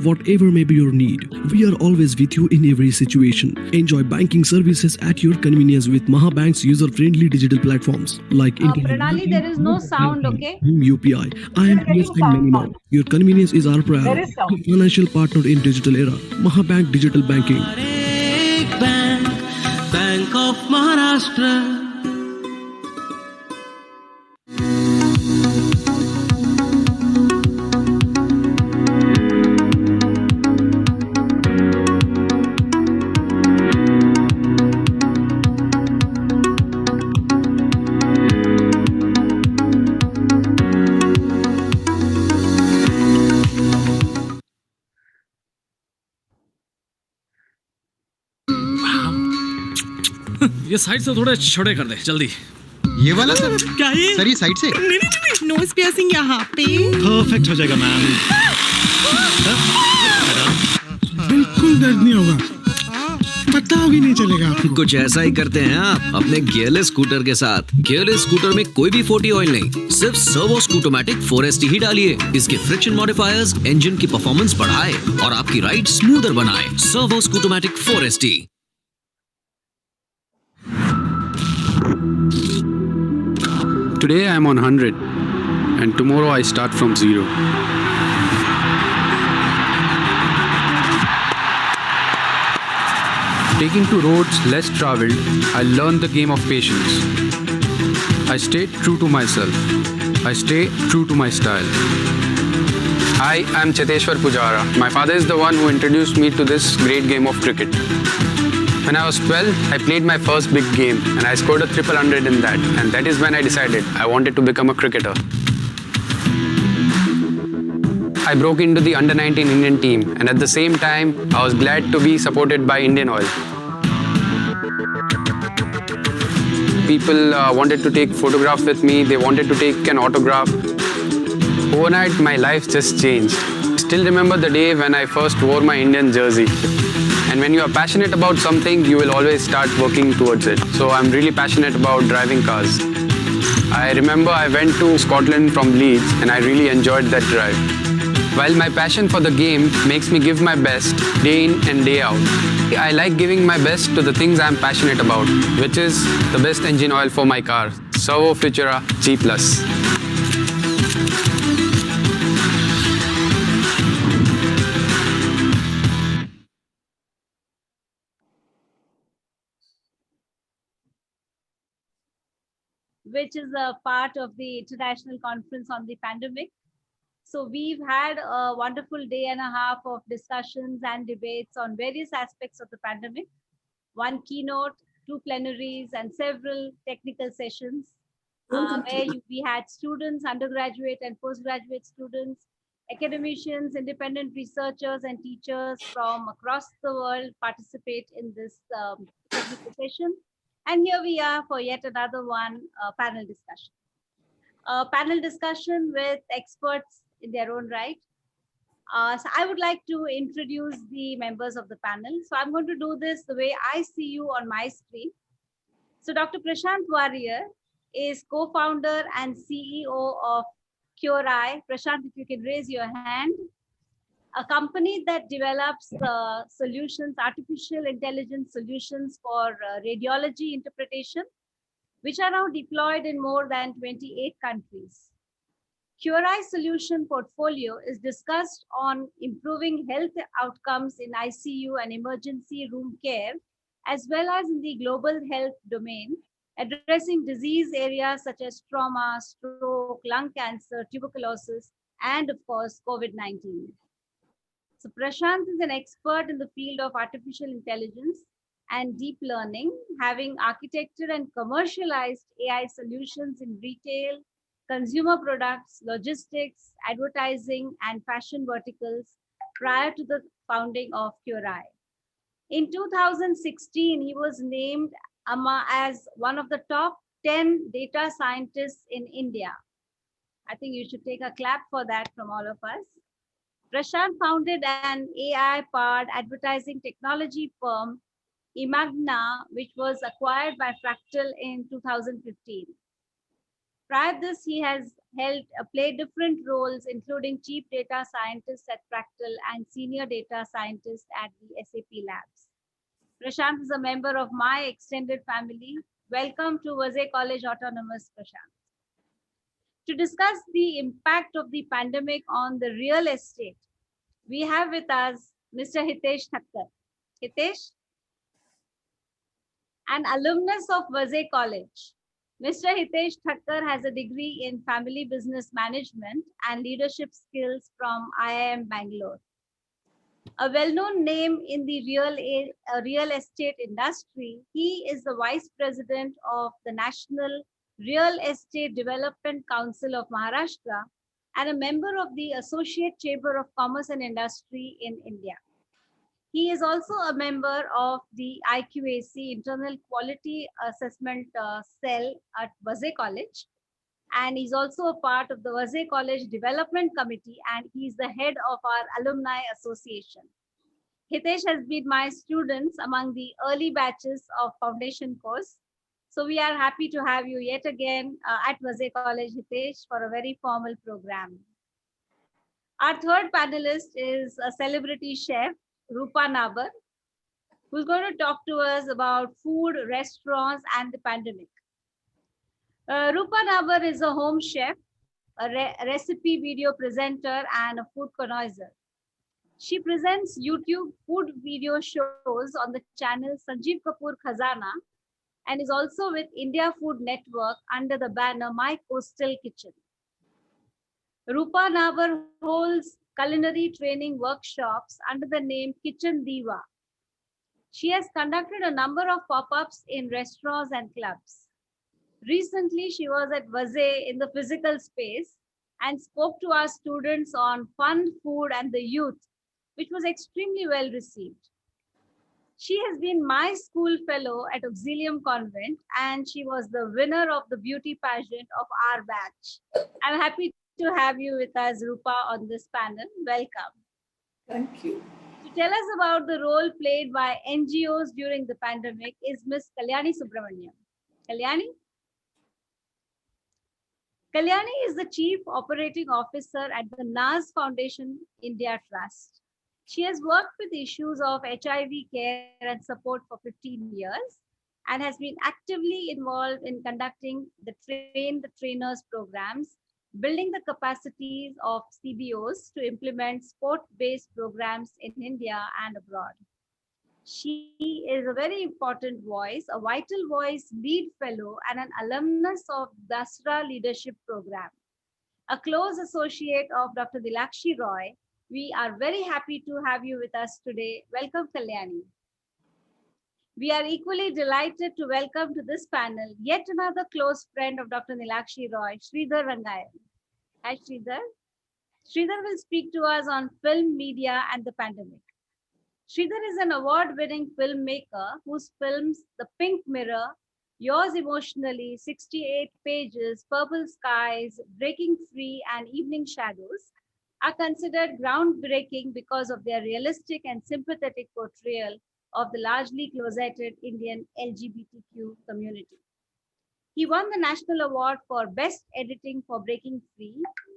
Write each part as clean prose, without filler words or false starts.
whatever may be your need. We are always with you in every situation. Enjoy banking services at your convenience with Mahabank's user-friendly digital platforms like internet Pranali, there is no sound, okay? UPI, You're IMPS, getting and many more. sound. Your convenience is our There priority. is sound. Financial partner in digital era. Mahabank Digital Banking. Bank bank of Maharashtra. ये side से थोड़े छोटे कर दे जल्दी. ये वाला sir. क्या है? सर ये साइड से. नोज पियर्सिंग यहाँ पे परफेक्ट हो जाएगा मैम. बिल्कुल दर्द नहीं होगा, पता भी नहीं चलेगा आपको. कुछ ऐसा ही करते हैं आप अपने गियरलेस स्कूटर के साथ. गियरलेस स्कूटर में कोई भी 40 ऑयल नहीं, सिर्फ सर्वो स्कूटोमैटिक 4ST ही डालिए. इसके फ्रिक्शन मॉडिफायर्स इंजन की परफॉर्मेंस बढ़ाए और आपकी राइड स्मूदर बनाए. Servo Scootomatic 4ST. Today I am on 100 and tomorrow I start from 0. Taking to roads less traveled, I learned the game of patience. I stayed true to myself. I stay true to my style. I am Cheteshwar Pujara. My father is the one who introduced me to this great game of cricket. When I was 12, I played my first big game and I scored a triple hundred in that. And that is when I decided I wanted to become a cricketer. I broke into the under-19 Indian team and at the same time, I was glad to be supported by Indian Oil. People wanted to take photographs with me, they wanted to take an autograph. Overnight, my life just changed. I still remember the day when I first wore my Indian jersey. And when you are passionate about something, you will always start working towards it. So I'm really passionate about driving cars. I remember I went to Scotland from Leeds and I really enjoyed that drive. While my passion for the game makes me give my best day in and day out, I like giving my best to the things I'm passionate about, which is the best engine oil for my car, Servo Futura G+. Which is a part of the International Conference on the Pandemic. So we've had a wonderful day and a half of discussions and debates on various aspects of the pandemic. One keynote, 2 plenaries, and several technical sessions where we had students, undergraduate and postgraduate students, academicians, independent researchers, and teachers from across the world participate in this technical session. And here we are for yet another one panel discussion. A panel discussion with experts in their own right. So I would like to introduce the members of the panel. So I'm going to do this the way I see you on my screen. So Dr. Prashant Warrior is co-founder and CEO of Cure.ai. Prashant, if you can raise your hand. A company that develops solutions, artificial intelligence solutions for radiology interpretation, which are now deployed in more than 28 countries. Cure.ai solution portfolio is discussed on improving health outcomes in ICU and emergency room care, as well as in the global health domain, addressing disease areas such as trauma, stroke, lung cancer, tuberculosis, and of course, COVID-19. So Prashant is an expert in the field of artificial intelligence and deep learning, having architected and commercialized AI solutions in retail, consumer products, logistics, advertising, and fashion verticals prior to the founding of Cure.ai. In 2016, he was named as one of the top 10 data scientists in India. I think you should take a clap for that from all of us. Prashant founded an AI-powered advertising technology firm, Imagna, which was acquired by Fractal in 2015. Prior to this, he has played different roles, including chief data scientist at Fractal and senior data scientist at the SAP Labs. Prashant is a member of my extended family. Welcome to Vasai College Autonomous, Prashant. To discuss the impact of the pandemic on the real estate, we have with us Mr. Hitesh Thakkar. Hitesh, an alumnus of Vasai College. Mr. Hitesh Thakkar has a degree in family business management and leadership skills from IIM Bangalore. A well-known name in the real estate industry, he is the Vice President of the National Real Estate Development Council of Maharashtra and a member of the Associate Chamber of Commerce and Industry in India. He is also a member of the IQAC Internal Quality Assessment Cell at Vasai College. And he's also a part of the Vasai College Development Committee, and he's the head of our Alumni Association. Hitesh has been my students among the early batches of foundation course. So we are happy to have you yet again at Vasai College, Hitesh, for a very formal program. Our third panelist is a celebrity chef, Rupa Nabar, who's going to talk to us about food, restaurants, and the pandemic. Rupa Nabar is a home chef, a recipe video presenter, and a food connoisseur. She presents YouTube food video shows on the channel Sanjeev Kapoor Khazana and is also with India Food Network under the banner My Coastal Kitchen. Rupa Nabar holds culinary training workshops under the name Kitchen Diva. She has conducted a number of pop-ups in restaurants and clubs. Recently, she was at Vasai in the physical space and spoke to our students on fun, food, and the youth, which was extremely well received. She has been my school fellow at Auxilium Convent, and she was the winner of the beauty pageant of our batch. I'm happy to have you with us, Rupa, on this panel. Welcome. Thank you. To tell us about the role played by NGOs during the pandemic is Ms. Kalyani Subramaniam. Kalyani? Kalyani is the Chief Operating Officer at the NAS Foundation India Trust. She has worked with issues of HIV care and support for 15 years and has been actively involved in conducting the Train the Trainers programs, building the capacities of CBOs to implement sport-based programs in India and abroad. She is a very important voice, a vital voice lead fellow and an alumnus of Dasra Leadership Program. A close associate of Dr. Nilakshi Roy, we are very happy to have you with us today. Welcome, Kalyani. We are equally delighted to welcome to this panel yet another close friend of Dr. Nilakshi Roy, Sridhar Rangayan. Hi, Sridhar. Sridhar will speak to us on film, media, and the pandemic. Sridhar is an award-winning filmmaker whose films The Pink Mirror, Yours Emotionally, 68 Pages, Purple Skies, Breaking Free, and Evening Shadows are considered groundbreaking because of their realistic and sympathetic portrayal of the largely closeted Indian LGBTQ community. He won the National Award for Best Editing for Breaking Free,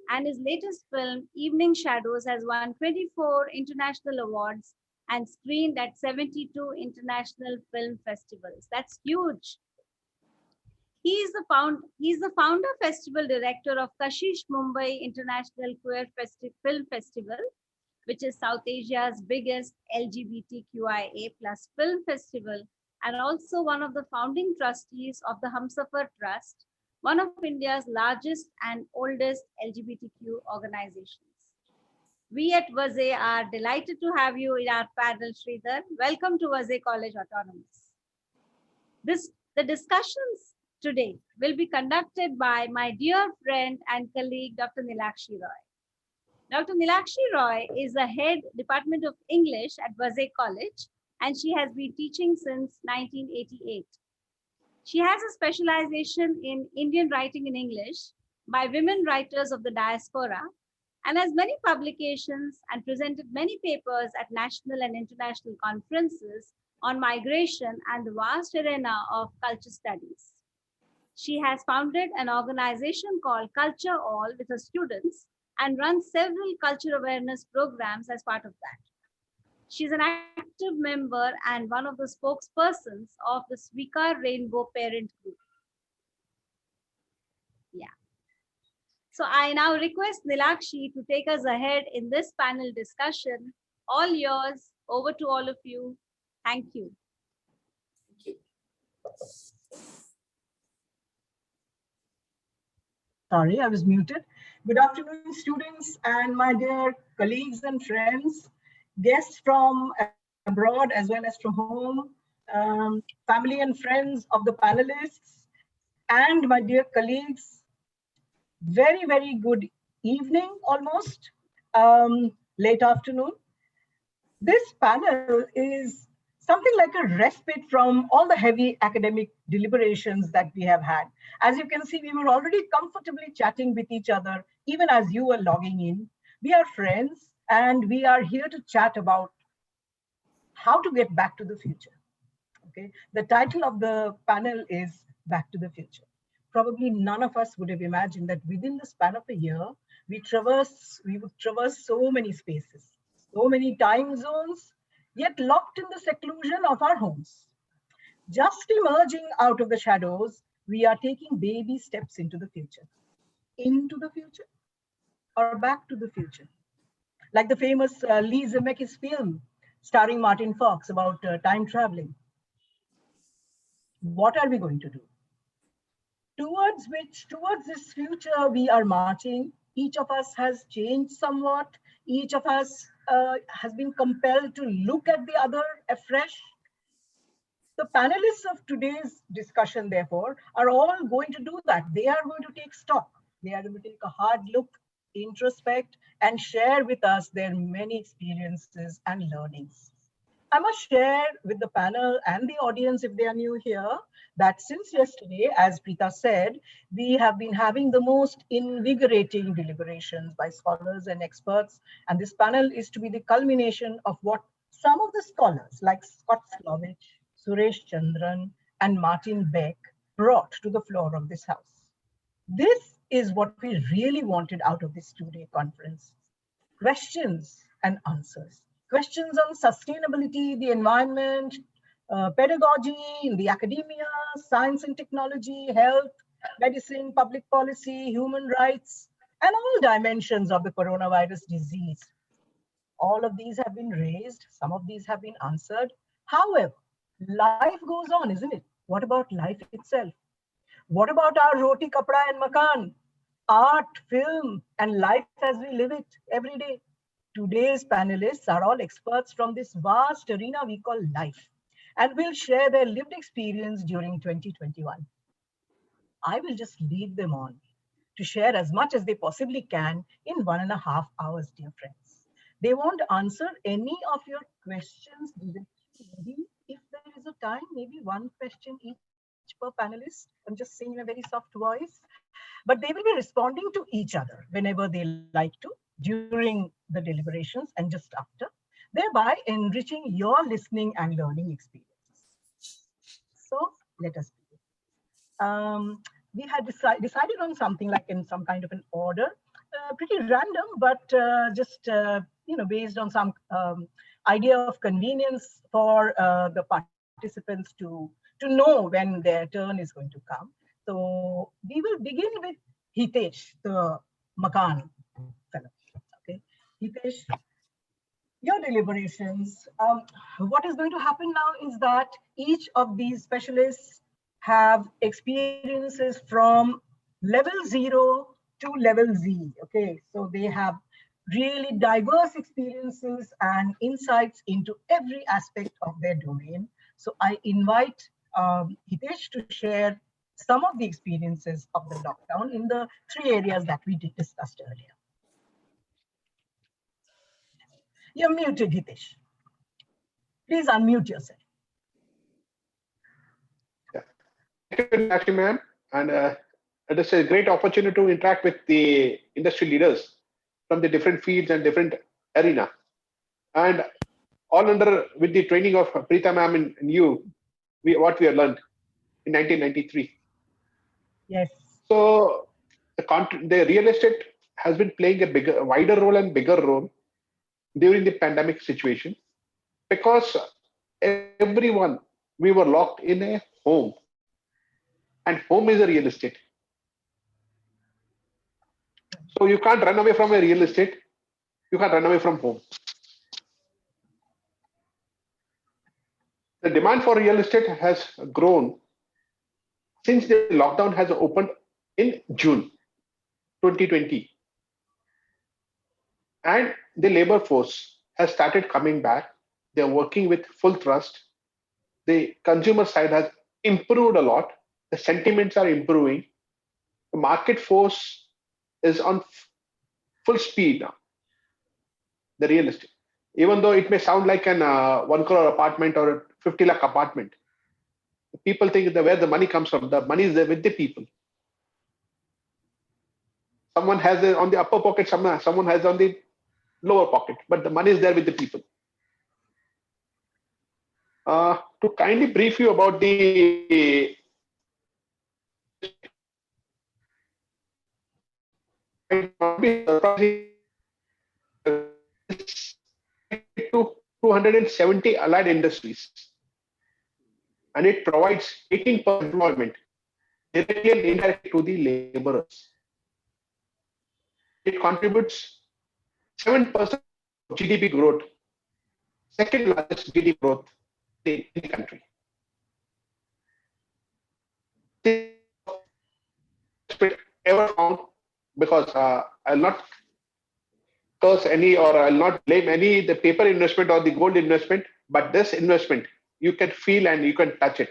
and his latest film, Evening Shadows, has won 24 international awards and screened at 72 international film festivals. That's huge. He's the founder festival director of Kashish Mumbai International Queer Film Festival, which is South Asia's biggest LGBTQIA+ film festival, and also one of the founding trustees of the Humsafar Trust, one of India's largest and oldest LGBTQ organizations. We at Vasai are delighted to have you in our panel, Sridhar. Welcome to Vasai College Autonomous. The discussions today will be conducted by my dear friend and colleague, Dr. Nilakshi Roy. Dr. Nilakshi Roy is the head Department of English at Vasai College, and she has been teaching since 1988. She has a specialization in Indian writing in English by women writers of the diaspora, and has many publications and presented many papers at national and international conferences on migration and the vast arena of culture studies. She has founded an organization called Culture All with her students and runs several culture awareness programs as part of that. She's an active member and one of the spokespersons of the Swikar Rainbow Parent Group. Yeah. So I now request Nilakshi to take us ahead in this panel discussion. All yours. Over to all of you. Thank you. Sorry, I was muted. Good afternoon, students and my dear colleagues and friends, guests from abroad as well as from home, family and friends of the panelists, and my dear colleagues. Very, very good evening, almost, late afternoon. This panel is something like a respite from all the heavy academic deliberations that we have had. As you can see, we were already comfortably chatting with each other, even as you were logging in. We are friends, and we are here to chat about how to get back to the future. Okay, the title of the panel is Back to the Future. Probably none of us would have imagined that within the span of a year, we would traverse so many spaces, so many time zones, yet locked in the seclusion of our homes. Just emerging out of the shadows, we are taking baby steps into the future. Into the future or back to the future? Like the famous Lee Zemeckis film starring Martin Fox about time traveling. What are we going to do? Towards this future we are marching. Each of us has changed somewhat. Each of us has been compelled to look at the other afresh. The panelists of today's discussion, therefore, are all going to do that. They are going to take stock. They are going to take a hard look, introspect, and share with us their many experiences and learnings. I must share with the panel and the audience, if they are new here, that since yesterday, as Preeta said, we have been having the most invigorating deliberations by scholars and experts. And this panel is to be the culmination of what some of the scholars like Scott Slovich, Suresh Chandran, and Martin Beck brought to the floor of this house. This is what we really wanted out of this two-day conference. Questions and answers. Questions on sustainability, the environment, pedagogy, in the academia, science and technology, health, medicine, public policy, human rights, and all dimensions of the coronavirus disease. All of these have been raised. Some of these have been answered. However, life goes on, isn't it? What about life itself? What about our roti, kapda, and makan? Art, film, and life as we live it every day. Today's panelists are all experts from this vast arena we call life, and will share their lived experience during 2021. I will just lead them on to share as much as they possibly can in 1.5 hours, dear friends. They won't answer any of your questions directly. Maybe if there is a time, maybe one question each per panelist. I'm just saying in a very soft voice, but they will be responding to each other whenever they like to during the deliberations and just after, thereby enriching your listening and learning experience. So let us begin. We had decided on something like in some kind of an order, pretty random, but just based on some idea of convenience for the participants to know when their turn is going to come. So we will begin with Hitesh, the Makan fellow. Okay, Hitesh, your deliberations. What is going to happen now is that each of these specialists have experiences from level 0 to level Z. Okay, so they have really diverse experiences and insights into every aspect of their domain. So I invite Hitesh to share some of the experiences of the lockdown in the 3 areas that we discussed earlier. You're muted, Hitesh. Please unmute yourself. Thank you, Nilakshi ma'am. And it is a great opportunity to interact with the industry leaders from the different fields and different arena. And all under with the training of Preeta ma'am and you, what we have learned in 1993. Yes. So the real estate has been playing a wider role and bigger role during the pandemic situation because everyone, we were locked in a home, and home is a real estate. So you can't run away from a real estate. You can't run away from home. The demand for real estate has grown since the lockdown has opened in June 2020. And the labor force has started coming back. They're working with full trust. The consumer side has improved a lot. The sentiments are improving. The market force is on full speed now. The real estate, even though it may sound like an 1 crore apartment or a 50 lakh apartment, people think that where the money comes from. The money is there with the people. Someone has it on the upper pocket, someone has on the lower pocket, but the money is there with the people. To kindly brief you about the to 270 allied industries, and it provides 18% employment directly and indirectly to the laborers. It contributes 7% of GDP growth, second largest GDP growth in the country. Ever found, because I'll not curse any or I'll not blame any the paper investment or the gold investment, but this investment you can feel and you can touch it.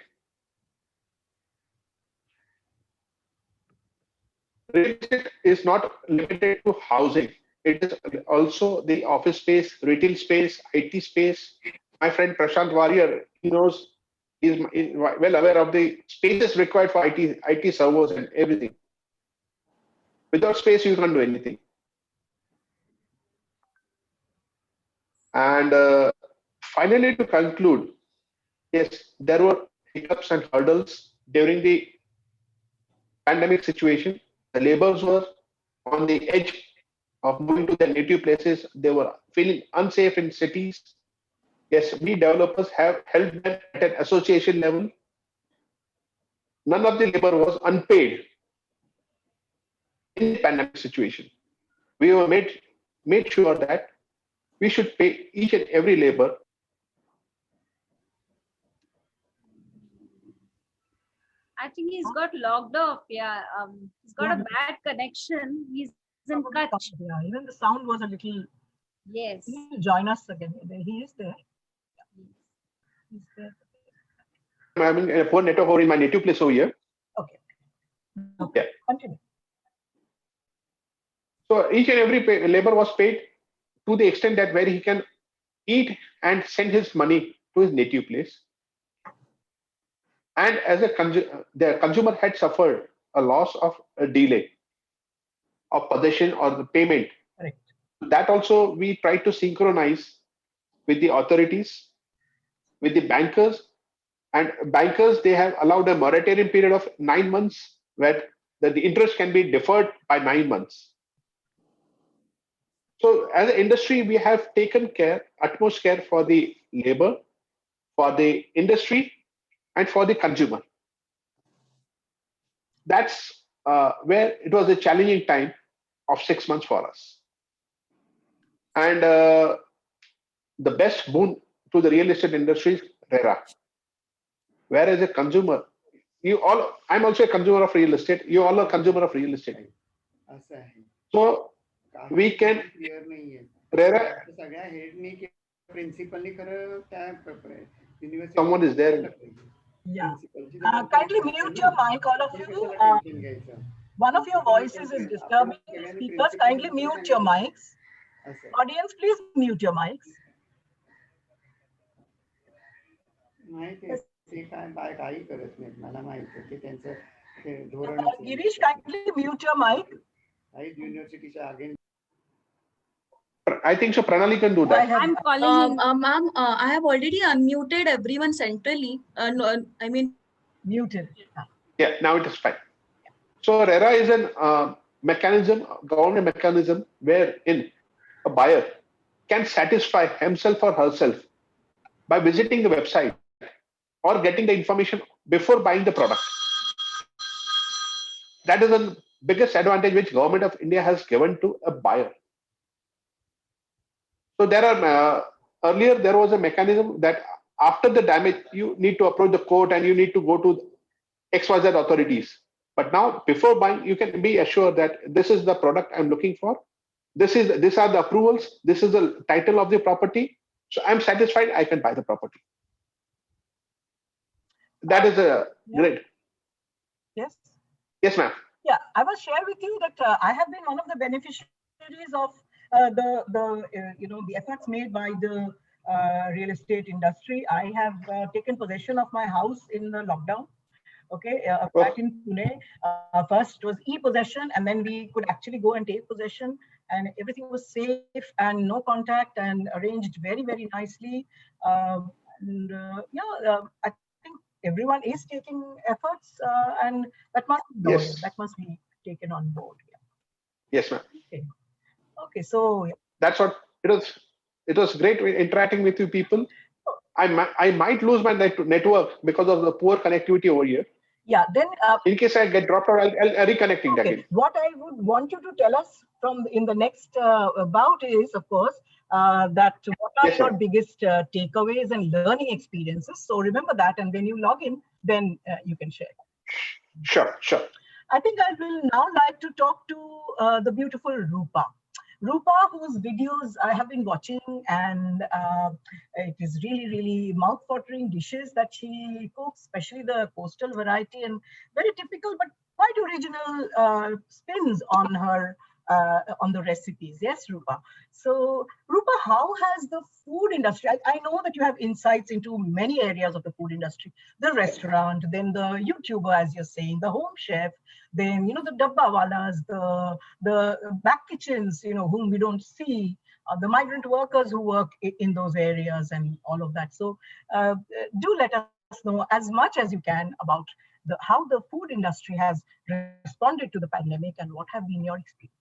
Real estate is not limited to housing. It is also the office space, retail space, IT space. My friend Prashant Warrior, he knows, he's well aware of the spaces required for IT servers and everything. Without space, you can't do anything. And finally, to conclude, yes, there were hiccups and hurdles during the pandemic situation. The laborers were on the edge of moving to their native places. They were feeling unsafe in cities. Yes, we developers have helped them at an association level. None of the labor was unpaid in the pandemic situation. We were made sure that we should pay each and every labor. I think he's got logged off. Yeah, he's got a bad connection. He's in Kutch. Yeah, even the sound was a little. Yes. He will join us again. He is there. He's there. I'm having a poor network over in my native place over here. Okay. Yeah. Continue. So each and every labor was paid to the extent that where he can eat and send his money to his native place. And as the consumer had suffered a loss of a delay of possession or the payment. Correct. That also we tried to synchronize with the authorities, with the bankers. And bankers, they have allowed a moratorium period of 9 months where the interest can be deferred by 9 months. So as an industry, we have taken utmost care for the labor, for the industry, and for the consumer. That's where it was a challenging time of 6 months for us. And the best boon to the real estate industry is RERA. Whereas a consumer, I'm also a consumer of real estate. You all are consumer of real estate. So we can RERA. Someone is there. Yeah. Kindly mute your mic, all of you. One of your voices is disturbing the speakers. Kindly mute your mics. Audience, please mute your mics. Girish, kindly mute your mic. I think so. Pranali can do that. I'm calling him. Ma'am, I have already unmuted everyone centrally. No, I mean Muted. Yeah, now it is fine. So RERA is an mechanism, government mechanism, wherein a buyer can satisfy himself or herself by visiting the website or getting the information before buying the product. That is the biggest advantage which government of India has given to a buyer. So there are earlier there was a mechanism that after the damage you need to approach the court and you need to go to XYZ authorities. But now before buying, you can be assured that this is the product I'm looking for. These are the approvals. This is the title of the property. So I'm satisfied. I can buy the property. That is a great. Yes. Yes, ma'am. Yeah, I will share with you that I have been one of the beneficiaries of the efforts made by the real estate industry. I have taken possession of my house in the lockdown. Okay, back in Pune. First was e-possession, and then we could actually go and take possession, and everything was safe and no contact and arranged very, very nicely. I think everyone is taking efforts, and that must be noted. Yes. That must be taken on board. Yeah. Yes, ma'am. Okay, so That's what it was. It was great interacting with you people. I might lose my network because of the poor connectivity over here. yeah, then In case I get dropped out, I'll reconnecting again. what I would want you to tell us in the next bout is, of course, that what are Yes, your ma'am. biggest takeaways and learning experiences. So remember that, and when you log in, then you can share. Sure, sure. I think I will now like to talk to the beautiful Rupa. Rupa, whose videos I have been watching, and it is really, really mouth-watering dishes that she cooks, especially the coastal variety, and very typical but quite original spins on her on the recipes. Yes, Rupa. So, Rupa, how has the food industry? I know that you have insights into many areas of the food industry: the restaurant, then the YouTuber, as you're saying, the home chef, then the dabbawalas, the back kitchens, whom we don't see, the migrant workers who work in those areas, and all of that. So, do let us know as much as you can about how the food industry has responded to the pandemic and what have been your experience.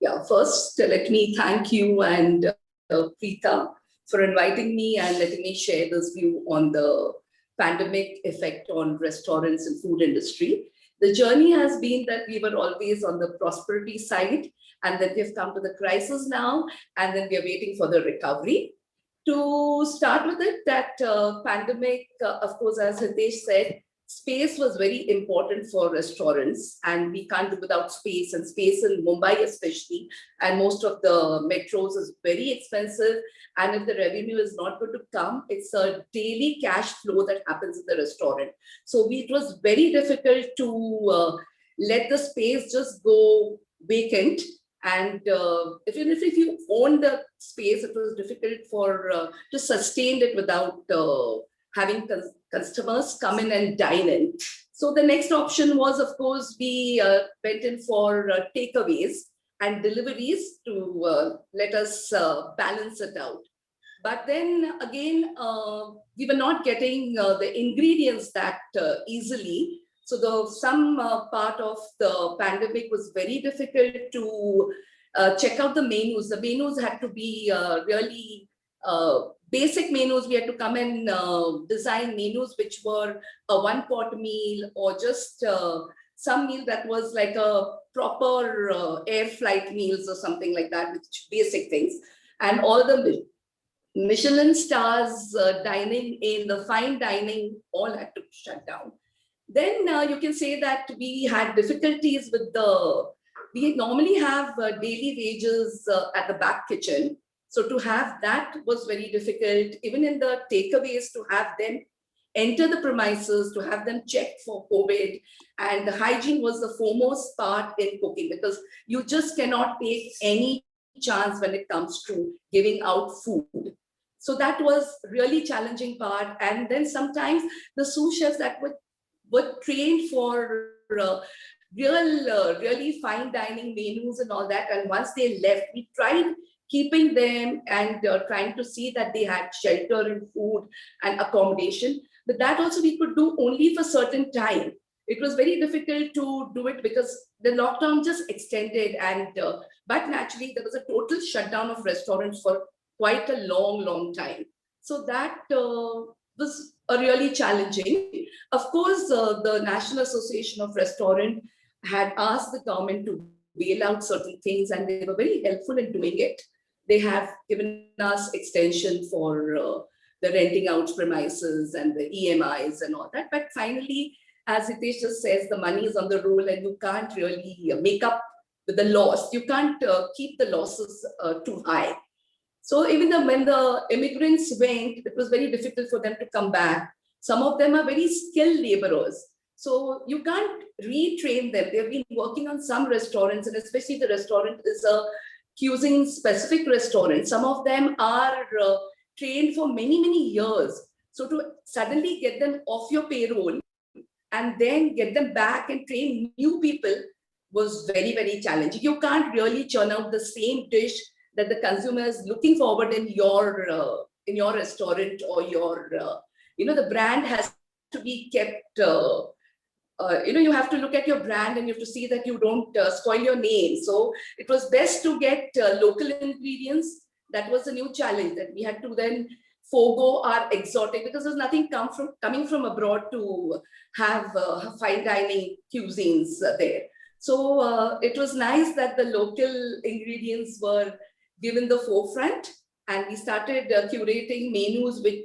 Yeah, first, let me thank you and Preeta for inviting me and letting me share this view on the pandemic effect on restaurants and food industry. The journey has been that we were always on the prosperity side, and then we've come to the crisis now, and then we are waiting for the recovery. To start with it, that pandemic, of course, as Hitesh said, space was very important for restaurants, and we can't do without space, and space in Mumbai especially, and most of the metros is very expensive. And if the revenue is not going to come, it's a daily cash flow that happens in the restaurant. So it was very difficult to let the space just go vacant. And even if you own the space, it was difficult to sustain it without having customers come in and dine in. So the next option was, of course, we went in for takeaways and deliveries to let us balance it out. But then again, we were not getting the ingredients that easily. So some part of the pandemic was very difficult to check out the menus. The menus had to be really basic menus. We had to come and design menus which were a one-pot meal, or just some meal that was like a proper air flight meals or something like that, which basic things. And all the Michelin stars dining in the fine dining all had to shut down. Then you can say that we had difficulties with we normally have daily wages at the back kitchen. So to have that was very difficult. Even in the takeaways, to have them enter the premises, to have them checked for COVID. And the hygiene was the foremost part in cooking, because you just cannot take any chance when it comes to giving out food. So that was really challenging part. And then sometimes the sous chefs that were trained for really fine dining menus and all that. And once they left, we tried keeping them and trying to see that they had shelter and food and accommodation. But that also we could do only for certain time. it was very difficult to do it because the lockdown just extended, and but naturally there was a total shutdown of restaurants for quite a long time. So that was a really challenging. Of course, the National Association of Restaurant had asked the government to bail out certain things, and they were very helpful in doing it. They have given us extension for the renting out premises and the EMIs and all that. But finally, as Hitesh just says, the money is on the roll and you can't really make up with the loss. You can't keep the losses too high. So even when the immigrants went, it was very difficult for them to come back. Some of them are very skilled laborers. So you can't retrain them. They've been working on some restaurants, and especially the restaurant is a cuisine specific restaurant. Some of them are trained for many years. So to suddenly get them off your payroll and then get them back and train new people was very challenging. You can't really churn out the same dish that the consumer is looking forward in your restaurant, or your the brand has to be kept. You have to look at your brand and you have to see that you don't spoil your name. So it was best to get local ingredients. That was a new challenge, that we had to then forego our exotic, because there's nothing coming from abroad to have fine dining cuisines there. So it was nice that the local ingredients were given the forefront, and we started curating menus with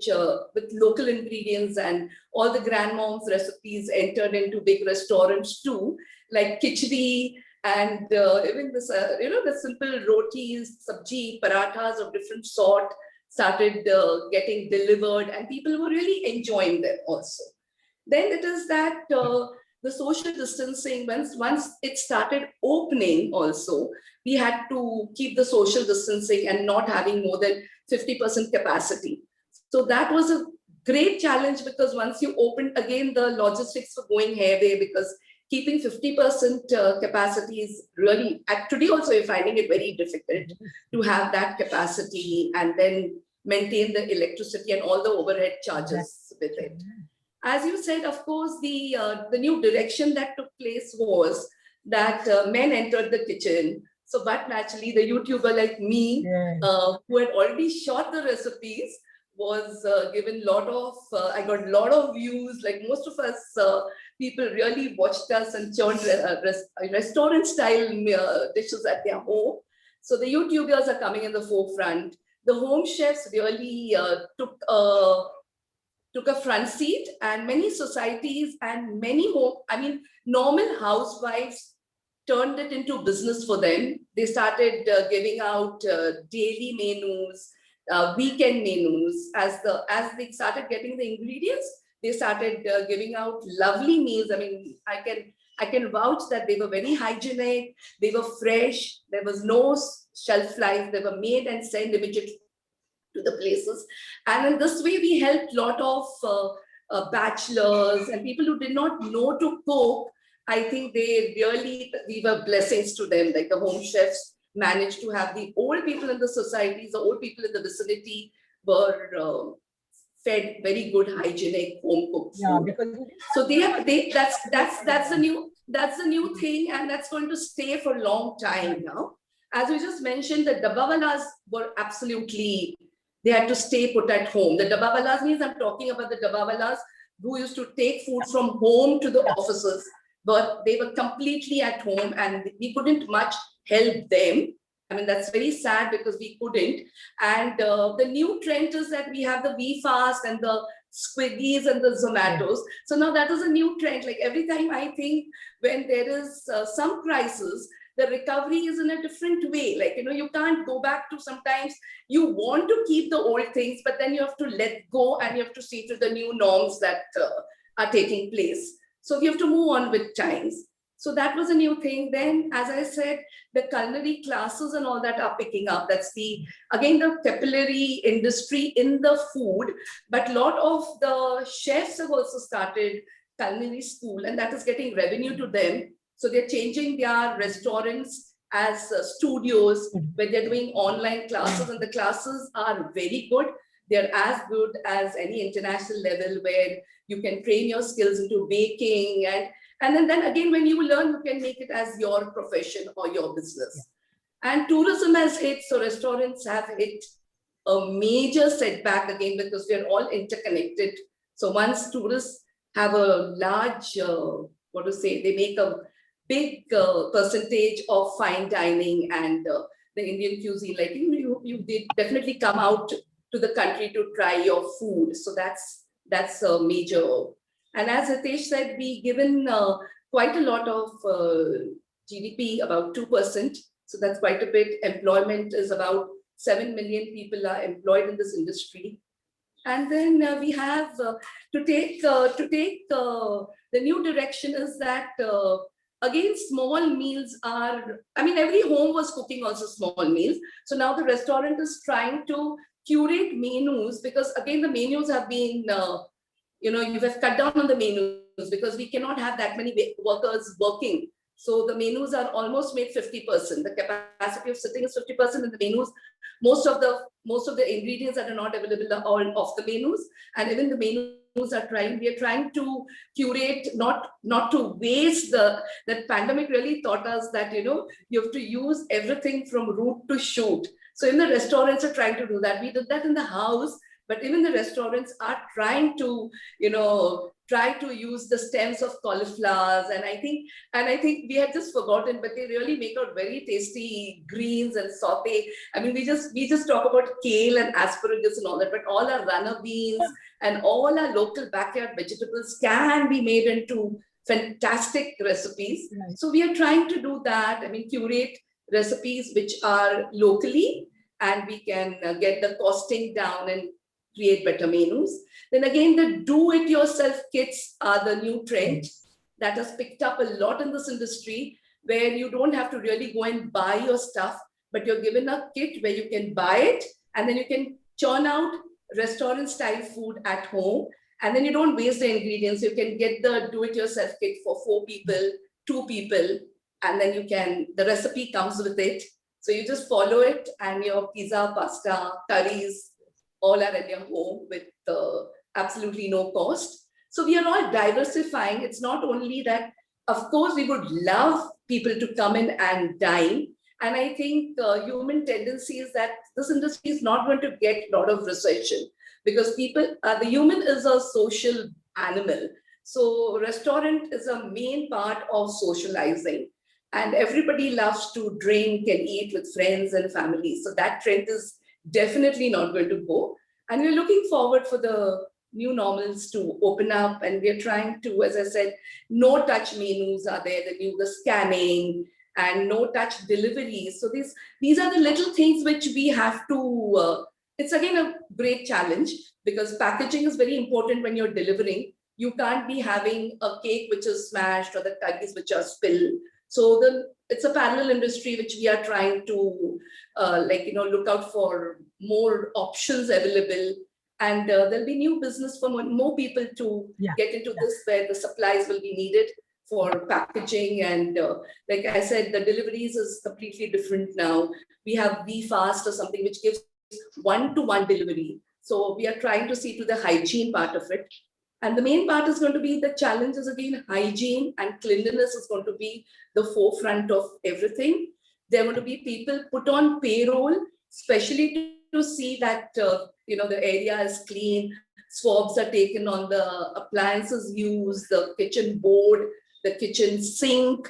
local ingredients, and all the grandmom's recipes entered into big restaurants too, like khichdi, and even this, the simple rotis, sabji, parathas of different sort started getting delivered, and people were really enjoying them also. Then it is that the social distancing, once it started opening also, we had to keep the social distancing and not having more than 50% capacity. So that was a great challenge, because once you opened again, the logistics were going haywire, because keeping 50% capacity is really, today also you're finding it very difficult to have that capacity and then maintain the electricity and all the overhead charges with it. As you said, of course, the new direction that took place was that men entered the kitchen. So, but naturally, the YouTuber like me, who had already shot the recipes, was given I got a lot of views. Like most of us, people really watched us and churned restaurant-style dishes at their home. So the YouTubers are coming in the forefront. The home chefs really took a front seat, and many societies and many normal housewives turned it into business for them. They started giving out daily menus, weekend menus. As they started getting the ingredients, they started giving out lovely meals. I mean, I can vouch that they were very hygienic, they were fresh, there was no shelf life, they were made and sent immediately to the places. And in this way, we helped a lot of bachelors and people who did not know to cook. I think we were blessings to them. Like the home chefs managed to have the old people in the societies, the old people in the vicinity were fed very good hygienic home cooked food. So that's the new thing, and that's going to stay for a long time now. As we just mentioned, the dabbawalas were absolutely, they had to stay put at home. The dabbawalas means, I'm talking about the dabbawalas who used to take food from home to the offices, but they were completely at home and we couldn't much help them. I mean, that's very sad because we couldn't. And the new trend is that we have the VFast and the Swiggies and the Zomatos. So now that is a new trend. Like every time I think when there is some crisis, the recovery is in a different way. Like, you can't go back to, sometimes you want to keep the old things, but then you have to let go and you have to see to the new norms that are taking place. So we have to move on with times. So that was a new thing. Then, as I said, the culinary classes and all that are picking up. That's again, the capillary industry in the food, but a lot of the chefs have also started culinary school, and that is getting revenue to them. So they're changing their restaurants as studios where they're doing online classes, and the classes are very good. They're as good as any international level where you can train your skills into baking. And then again, when you learn, you can make it as your profession or your business. And tourism has hit, so restaurants have hit a major setback again because we are all interconnected. So once tourists have a large, they make a big percentage of fine dining and the Indian cuisine, like you did definitely come out to the country to try your food. So that's a major. And as Hitesh said, we given quite a lot of GDP, about 2%. So that's quite a bit. Employment is about 7 million people are employed in this industry. And then we have to take the new direction is that again, small meals are, I mean, every home was cooking also small meals. So now the restaurant is trying to curate menus because again, the menus have been, you have cut down on the menus because we cannot have that many workers working. So the menus are almost made 50%. The capacity of sitting is 50% in the menus. Most of the ingredients that are not available are all off the menus. And even the menus are we are trying to curate, not to waste that pandemic really taught us that, you have to use everything from root to shoot. So even the restaurants are trying to do that. We did that in the house, but even the restaurants are trying to, try to use the stems of cauliflowers. And I think we had just forgotten, but they really make out very tasty greens and saute. I mean, we just talk about kale and asparagus and all that, but all our runner beans and all our local backyard vegetables can be made into fantastic recipes. Right. So we are trying to do that. I mean, curate recipes which are locally, and we can get the costing down and create better menus. Then again, the do-it-yourself kits are the new trend that has picked up a lot in this industry, where you don't have to really go and buy your stuff, but you're given a kit where you can buy it, and then you can churn out restaurant-style food at home, and then you don't waste the ingredients. You can get the do-it-yourself kit for 4 people, 2 people, and then the recipe comes with it. So you just follow it, and your pizza, pasta, curries, all are at your home with absolutely no cost. So we are all diversifying. It's not only that, of course, we would love people to come in and dine. And I think human tendency is that this industry is not going to get a lot of recession because the human is a social animal. So restaurant is a main part of socializing. And everybody loves to drink and eat with friends and family. So that trend is definitely not going to go. And we're looking forward for the new normals to open up. And we're trying to, as I said, no touch menus are there, the scanning and no touch deliveries. So these are the little things which we have to, it's again a great challenge because packaging is very important when you're delivering. You can't be having a cake which is smashed or the curries which are spilled. So it's a parallel industry which we are trying to look out for more options available, and there'll be new business for more people to get into this, where the supplies will be needed for packaging. And like I said, the deliveries is completely different now. We have VFast or something which gives 1-to-1 delivery. So we are trying to see to the hygiene part of it. And the main part is going to be the challenge is again hygiene, and cleanliness is going to be the forefront of everything. There are going to be people put on payroll, especially to see that the area is clean. Swabs are taken on the appliances used, the kitchen board, the kitchen sink.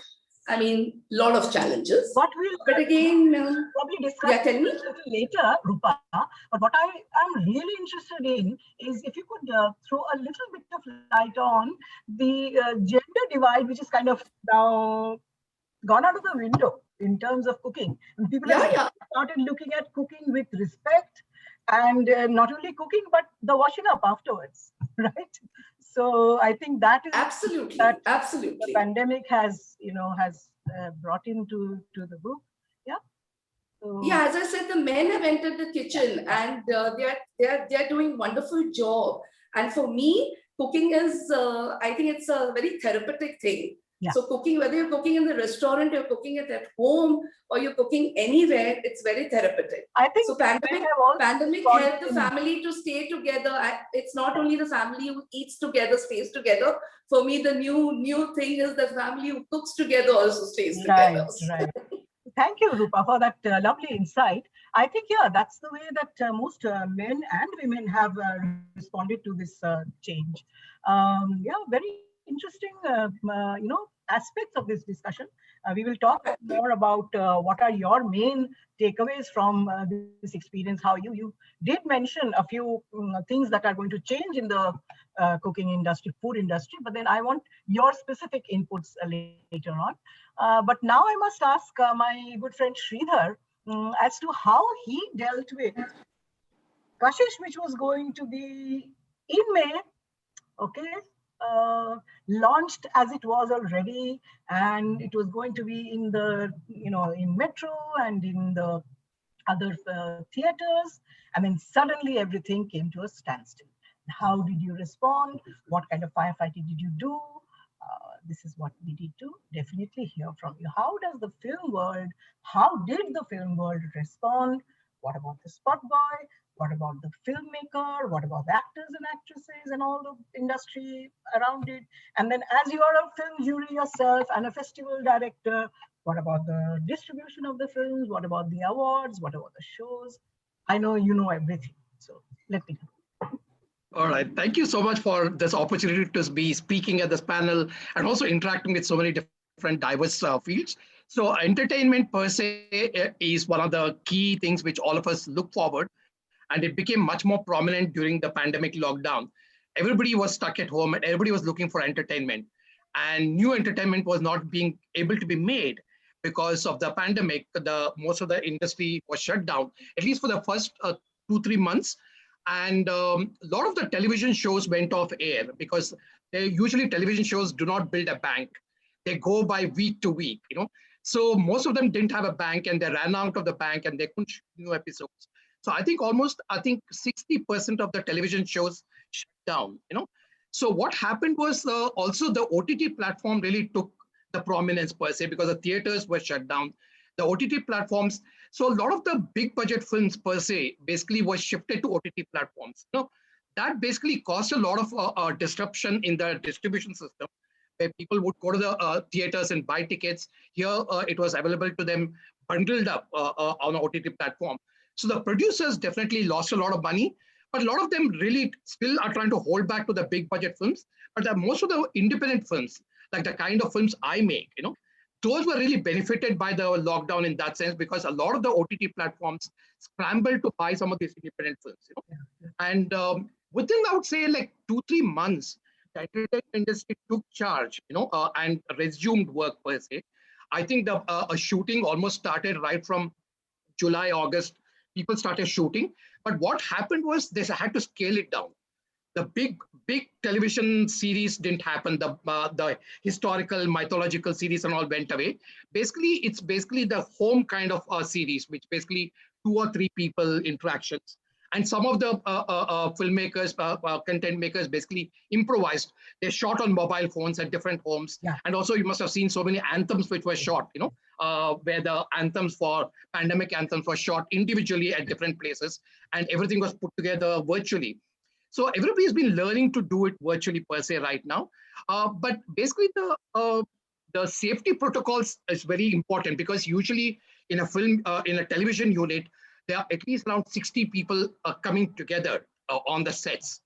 I mean, a lot of challenges. But again, probably discuss a little later, Rupa. But what I am really interested in is if you could throw a little bit of light on the gender divide, which is kind of now gone out of the window in terms of cooking. And people have started looking at cooking with respect, and not only cooking, but the washing up afterwards, right? So I think that is absolutely. The pandemic has brought into the book. Yeah. So, as I said, the men have entered the kitchen and they're doing wonderful job. And for me, cooking is I think it's a very therapeutic thing. Yeah. So cooking, whether you're cooking in the restaurant, you're cooking it at home, or you're cooking anywhere, it's very therapeutic. I think So pandemic gone helped the in- family to stay together. It's not only the family who eats together, stays together. For me, the new thing is the family who cooks together also stays together. Right. Thank you, Rupa, for that lovely insight. I think, yeah, that's the way that most men and women have responded to this change. Yeah, very interesting, aspects of this discussion. We will talk more about what are your main takeaways from this experience, how you did mention a few things that are going to change in the cooking industry, food industry, but then I want your specific inputs later on. But now I must ask my good friend Sridhar as to how he dealt with Kashish, which was going to be in May, okay, launched as it was already, and it was going to be in the, in Metro and in the other theaters, and then suddenly everything came to a standstill. How did you respond? What kind of firefighting did you do? This is what we need to definitely hear from you. How did the film world respond? What about the spot boy? What about the filmmaker? What about the actors and actresses and all the industry around it? And then as you are a film jury yourself and a festival director, what about the distribution of the films? What about the awards? What about the shows? I know you know everything. So let me know. All right. Thank you so much for this opportunity to be speaking at this panel and also interacting with so many different diverse fields. So entertainment per se is one of the key things which all of us look forward, and it became much more prominent during the pandemic lockdown. Everybody was stuck at home and everybody was looking for entertainment, and new entertainment was not being able to be made because of the pandemic. Most of the industry was shut down, at least for the first 2-3 months. And a lot of the television shows went off air because usually television shows do not build a bank. They go by week to week, So most of them didn't have a bank and they ran out of the bank and they couldn't shoot new episodes. So I think 60% of the television shows shut down, So what happened was also the OTT platform really took the prominence per se because the theaters were shut down. The OTT platforms, so a lot of the big budget films per se basically was shifted to OTT platforms. That basically caused a lot of disruption in the distribution system, where people would go to the theaters and buy tickets. Here, it was available to them bundled up on an OTT platform. So the producers definitely lost a lot of money, but a lot of them really still are trying to hold back to the big budget films. But most of the independent films, like the kind of films I make, those were really benefited by the lockdown in that sense, because a lot of the OTT platforms scrambled to buy some of these independent films. And within, I would say, like 2-3 months, the entertainment industry took charge, and resumed work per se. I think the shooting almost started right from July, August. People started shooting, but what happened was they had to scale it down. The big television series didn't happen. The historical, mythological series and all went away. Basically, it's basically the home kind of series, which basically 2 or 3 people interactions. And some of the filmmakers, content makers basically improvised. They shot on mobile phones at different homes. Yeah. And also you must have seen so many anthems which were shot, where the anthems for pandemic anthems were shot individually at different places, and everything was put together virtually. So everybody's been learning to do it virtually per se right now. But basically the safety protocols is very important, because usually in a film, in a television unit, there are at least around 60 people coming together on the sets.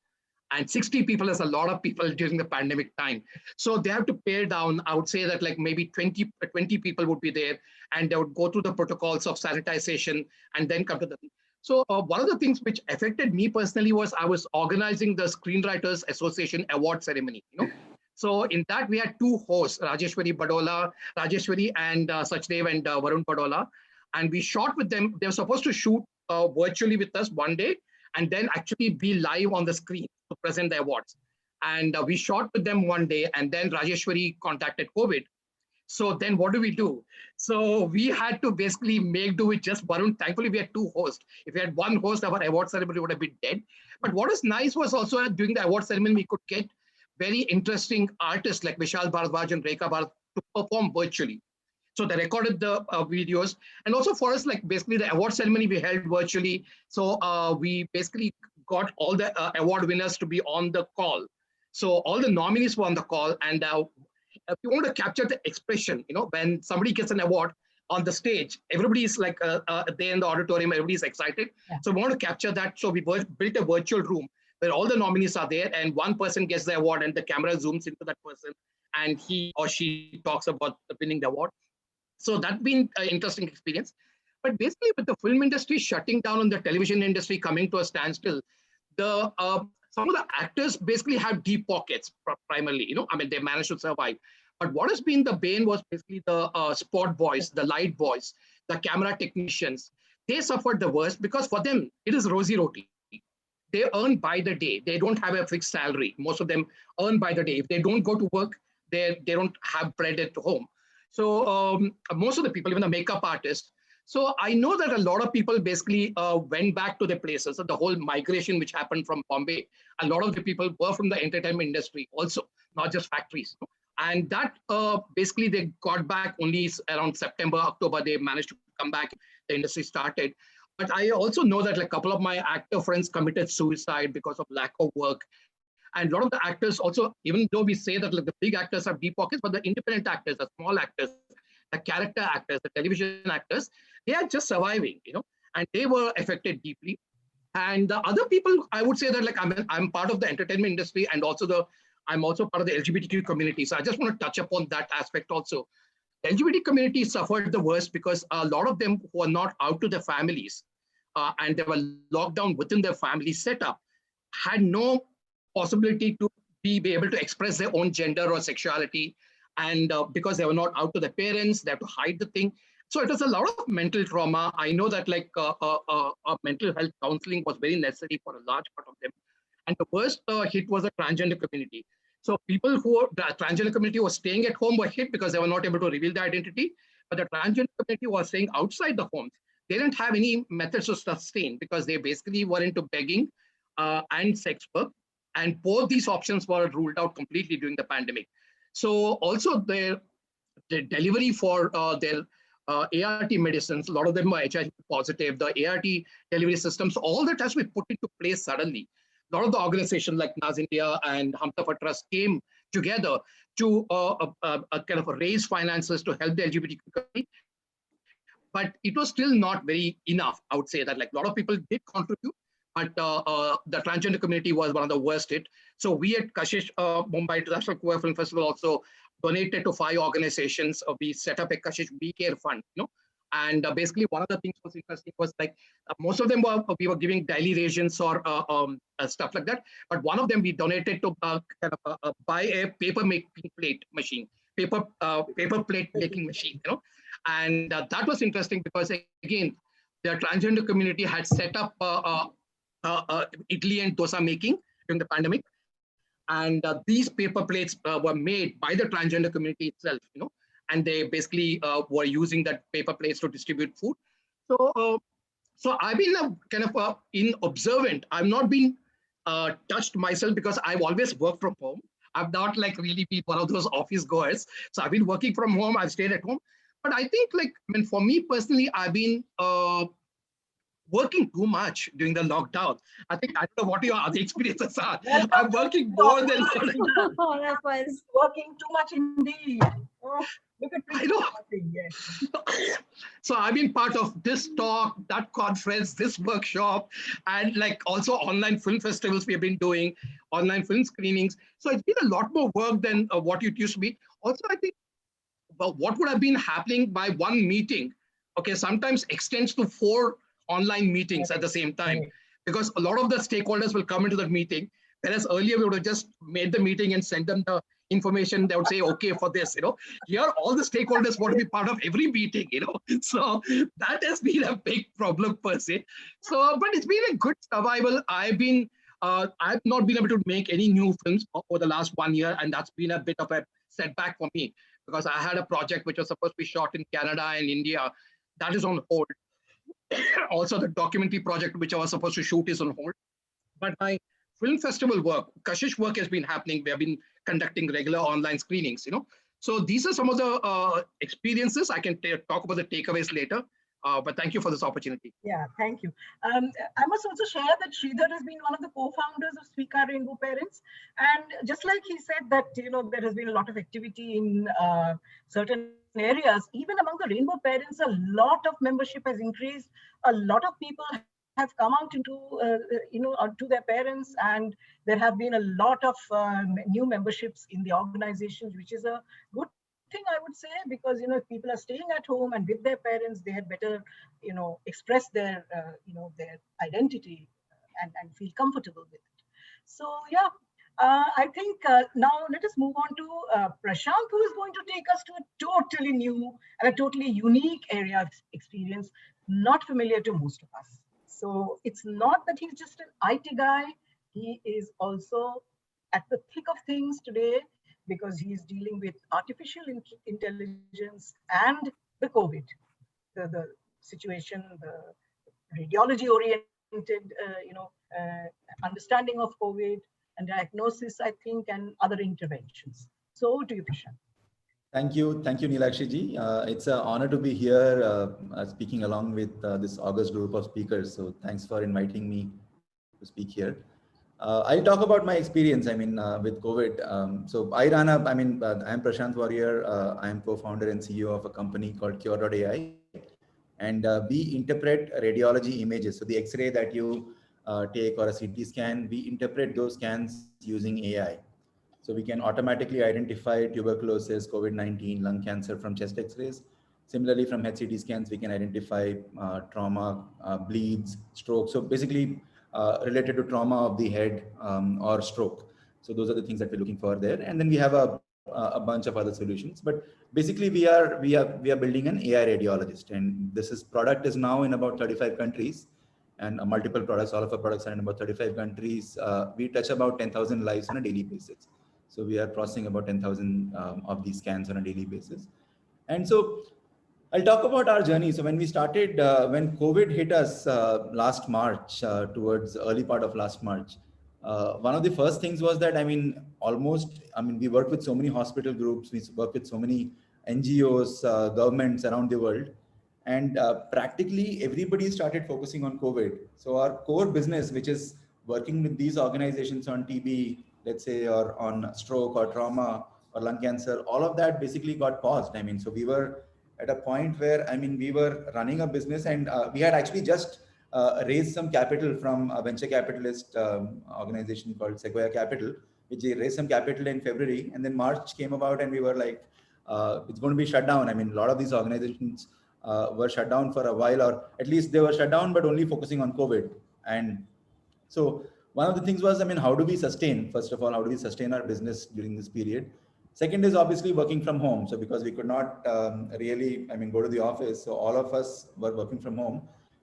And 60 people is a lot of people during the pandemic time. So they have to pare down. I would say that like maybe 20 people would be there, and they would go through the protocols of sanitization and then come to the. So one of the things which affected me personally was I was organizing the Screenwriters Association award ceremony. So in that we had 2 hosts, Rajeshwari and Sachdev and Varun Badola, and we shot with them. They were supposed to shoot virtually with us one day, and then actually be live on the screen to present the awards. And we shot with them one day, and then Rajeshwari contacted COVID. So then what do? So we had to basically make do with just Varun. Thankfully, we had 2 hosts. If we had 1 host, our award ceremony would have been dead. But what is nice was also during the award ceremony, we could get very interesting artists like Vishal Bharadwaj and Rekha to perform virtually. So they recorded the videos. And also for us, like basically the award ceremony we held virtually. So we basically got all the award winners to be on the call. So all the nominees were on the call. And if you want to capture the expression, when somebody gets an award on the stage, everybody is like there in the auditorium, everybody is excited. Yeah. So we want to capture that. So we built a virtual room where all the nominees are there and one person gets the award and the camera zooms into that person and he or she talks about winning the award. So that's been an interesting experience. But basically with the film industry shutting down and the television industry coming to a standstill, some of the actors basically have deep pockets primarily, I mean, they managed to survive. But what has been the bane was basically the spot boys, the light boys, the camera technicians. They suffered the worst because for them, it is rosy roti. They earn by the day. They don't have a fixed salary. Most of them earn by the day. If they don't go to work, they don't have bread at home. So most of the people, even the makeup artists. So I know that a lot of people basically went back to their places. So the whole migration which happened from Bombay, a lot of the people were from the entertainment industry also, not just factories. And that basically they got back only around September, October, they managed to come back, the industry started. But I also know that like a couple of my actor friends committed suicide because of lack of work. And a lot of the actors also, even though we say that like, the big actors have deep pockets, but the independent actors, the small actors, the character actors, the television actors, they are just surviving, and they were affected deeply. And the other people, I would say that like I'm part of the entertainment industry and also I'm also part of the LGBTQ community. So I just want to touch upon that aspect also. The LGBT community suffered the worst because a lot of them who are not out to their families and they were locked down within their family setup had no possibility to be able to express their own gender or sexuality. And because they were not out to their parents, they have to hide the thing. So it was a lot of mental trauma. I know that like mental health counseling was very necessary for a large part of them. And the worst hit was the transgender community. So people who the transgender community was staying at home were hit because they were not able to reveal their identity. But the transgender community was staying outside the homes. They didn't have any methods to sustain because they basically were into begging and sex work. And both these options were ruled out completely during the pandemic. So also the delivery for their ART medicines, a lot of them were HIV positive, the ART delivery systems, all that has to be put into place suddenly. A lot of the organizations like NAZ India and Humsafar Trust came together to kind of raise finances to help the LGBT community. But it was still not very enough, I would say that like a lot of people did contribute, but the transgender community was one of the worst hit. So we at Kashish Mumbai International Queer Film Festival also donated to 5 organizations. We set up a Kashish We Care Fund, and basically one of the things was interesting was like most of them we were giving daily rations or stuff like that. But one of them we donated to buy a paper making plate machine, paper plate making machine, and that was interesting because again, the transgender community had set up idli and dosa making during the pandemic. And these paper plates were made by the transgender community itself, and they basically were using that paper plates to distribute food. So I've been kind of observant. I've not been touched myself because I've always worked from home. I've not like really been one of those office goers. So I've been working from home. I've stayed at home. But I think like, for me personally, I've been working too much during the lockdown. I think I don't know what your other experiences are. I'm working more than all of us. Working too much indeed. Oh, look at I know. Yes. So I've been part of this talk, that conference, this workshop, and like also online film festivals we have been doing, online film screenings. So it's been a lot more work than what it used to be. Also, I think what would have been happening by one meeting, okay, sometimes extends to 4 online meetings at the same time, because a lot of the stakeholders will come into that meeting, whereas earlier we would have just made the meeting and sent them the information. They would say, okay, for this, here all the stakeholders want to be part of every meeting, so that has been a big problem per se. So, but it's been a good survival. I've not been able to make any new films over the last 1 year, and that's been a bit of a setback for me because I had a project which was supposed to be shot in Canada and India that is on hold. Also, the documentary project which I was supposed to shoot is on hold. But my film festival work, Kashish work has been happening. We have been conducting regular online screenings, So these are some of the experiences. I can talk about the takeaways later. But thank you for this opportunity. Yeah, thank you. I must also share that Sridhar has been one of the co-founders of Speak Our Rainbow Parents. And just like he said that, there has been a lot of activity in certain areas, even among the Rainbow Parents, a lot of membership has increased. A lot of people have come out into, to their parents, and there have been a lot of new memberships in the organizations, which is a good thing, I would say, because if people are staying at home and with their parents, they had better express their their identity and feel comfortable with it. So yeah, I think now let us move on to Prashant, who is going to take us to a totally new and a totally unique area of experience, not familiar to most of us. So it's not that he's just an IT guy, he is also at the thick of things today, because he's dealing with artificial intelligence and the COVID, the situation, the radiology-oriented, understanding of COVID and diagnosis, I think, and other interventions. So over to you, Prashant. Thank you, Neelakshi ji. It's an honor to be here speaking along with this august group of speakers. So thanks for inviting me to speak here. I'll talk about my experience, with COVID. So I'm Prashant Warrior. I'm co-founder and CEO of a company called Cure.ai. And we interpret radiology images. So the X-ray that you take or a CT scan, we interpret those scans using AI. So we can automatically identify tuberculosis, COVID-19, lung cancer from chest X-rays. Similarly, from head CT scans, we can identify trauma, bleeds, stroke. So basically, related to trauma of the head or stroke. So those are the things that we're looking for there. And then we have a bunch of other solutions. But basically, we are building an AI radiologist, and product is now in about 35 countries, and multiple products. All of our products are in about 35 countries. We touch about 10,000 lives on a daily basis. So we are processing about 10,000 of these scans on a daily basis. And so I'll talk about our journey. So when we started, when COVID hit us last March, towards the early part of last March, one of the first things was that, we work with so many hospital groups, we work with so many NGOs, governments around the world, and practically everybody started focusing on COVID. So our core business, which is working with these organizations on TB, let's say, or on stroke or trauma or lung cancer, all of that basically got paused. So we were at a point where, we were running a business, and we had actually just raised some capital from a venture capitalist organization called Sequoia Capital, which they raised some capital in February, and then March came about, and we were like, it's going to be shut down. A lot of these organizations were shut down for a while, or at least they were shut down, but only focusing on COVID. And so one of the things was, how do we sustain, first of all, how do we sustain our business during this period? Second is obviously working from home. So because we could not really, go to the office, so all of us were working from home,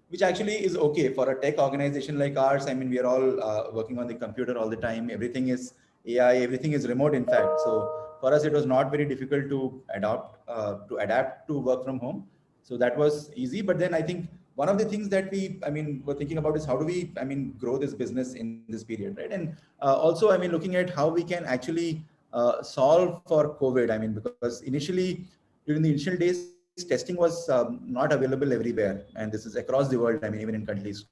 which actually is okay for a tech organization like ours. We are all working on the computer all the time. Everything is AI, everything is remote, in fact. So for us, it was not very difficult to adapt to work from home. So that was easy. But then I think one of the things that we, were thinking about is how do we, grow this business in this period, right? And also, looking at how we can actually solve for COVID. Because initially, during the initial days, testing was not available everywhere, and this is across the world. Even in countries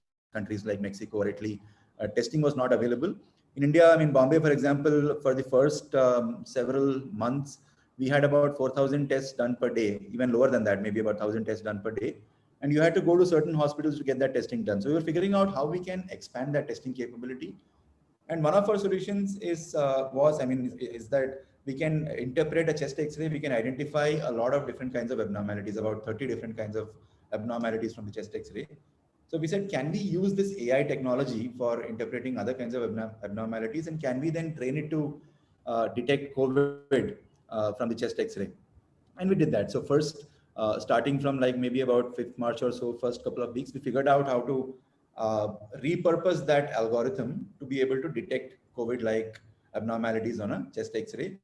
like Mexico or Italy, testing was not available. In India, Bombay, for example, for the first several months, we had about 4,000 tests done per day, even lower than that, maybe about 1,000 tests done per day. And you had to go to certain hospitals to get that testing done. So we were figuring out how we can expand that testing capability. And one of our solutions is that we can interpret a chest X-ray. We can identify a lot of different kinds of abnormalities, about 30 different kinds of abnormalities from the chest X-ray. So we said, can we use this AI technology for interpreting other kinds of abnormalities, and can we then train it to detect COVID from the chest X-ray? And we did that. So first, starting from maybe about 5th March or so, first couple of weeks, we figured out how to repurpose that algorithm to be able to detect COVID-like abnormalities on a chest X-ray.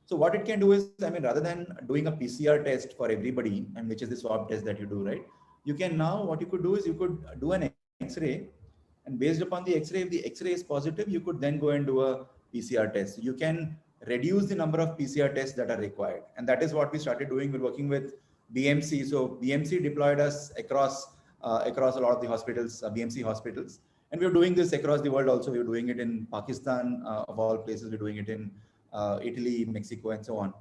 So what it can do is, rather than doing a PCR test for everybody, and which is the swab test that you do, right? You can now, what you could do is you could do an X-ray, and based upon the X-ray, if the X-ray is positive, you could then go and do a PCR test. So you can reduce the number of PCR tests that are required. And that is what we started doing. We're working with BMC. So BMC deployed us across a lot of the hospitals, BMC hospitals. And we're doing this across the world also. We're doing it in Pakistan, of all places. We're doing it in Italy, Mexico, and so on.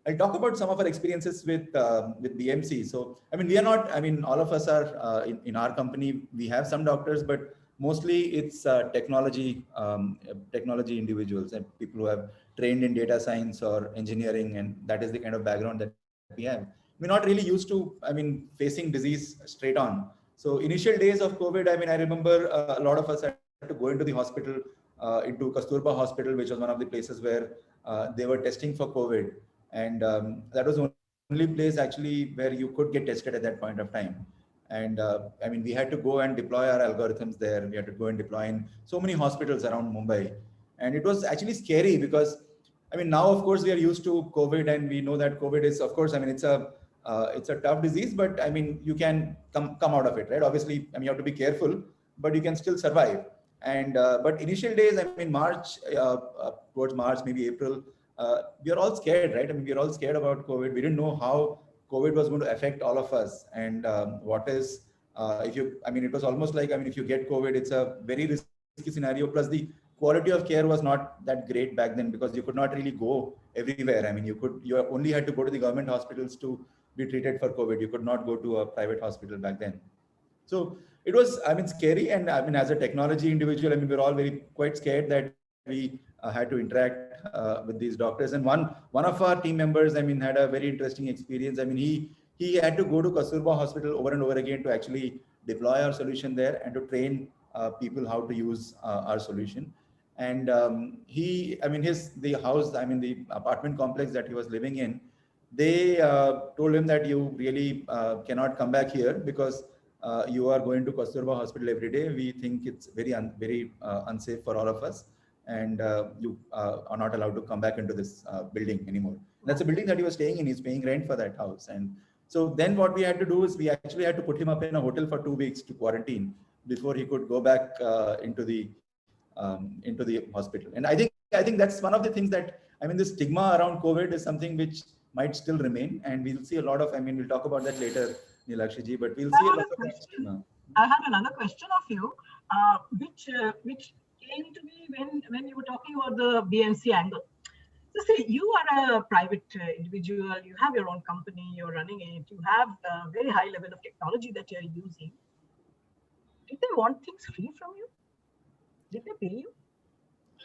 I'll talk about some of our experiences with BMC. So, I mean, we are not, I mean, all of us are in our company, we have some doctors, but mostly it's technology individuals and people who have trained in data science or engineering, and that is the kind of background that we have. We're not really used to, I mean, facing disease straight on. So initial days of COVID, I mean, I remember a lot of us had to go into the hospital, into Kasturba Hospital, which was one of the places where they were testing for COVID. And that was the only place actually where you could get tested at that point of time. And I mean, we had to go and deploy our algorithms there. We had to go and deploy in so many hospitals around Mumbai. And it was actually scary because, I mean, now, of course, we are used to COVID and we know that COVID is, of course, I mean, it's a tough disease, but I mean, you can come out of it, right? Obviously, I mean, you have to be careful, but you can still survive. And, but initial days, I mean, March, towards March, maybe April, we are all scared, right? I mean, we are all scared about COVID. We didn't know how COVID was going to affect all of us. And what is, if you, I mean, it was almost like, I mean, if you get COVID, it's a very risky scenario. Plus the quality of care was not that great back then because you could not really go everywhere. I mean, you only had to go to the government hospitals to be treated for COVID. You could not go to a private hospital back then. So it was, I mean, scary. And I mean, as a technology individual, I mean, we're all quite scared that we had to interact with these doctors. And one of our team members, I mean, had a very interesting experience. I mean, he had to go to Kasturba Hospital over and over again to actually deploy our solution there and to train people how to use our solution. And the apartment complex that he was living in, they told him that you really cannot come back here because you are going to Kasturba Hospital every day. We think it's very unsafe for all of us. And you are not allowed to come back into this building anymore. That's a building that he was staying in. He's paying rent for that house. And so then what we had to do is we actually had to put him up in a hotel for 2 weeks to quarantine before he could go back into the hospital. And I think that's one of the things that, I mean, the stigma around COVID is something which might still remain. And we'll see a lot of, I mean, we'll talk about that later, Nilakshi ji, but we'll see a lot of that stigma. I have another question of you, which came to me when you were talking about the BMC angle. So say you are a private individual, you have your own company, you're running it, you have a very high level of technology that you're using. Did they want things free from you? Did they pay you?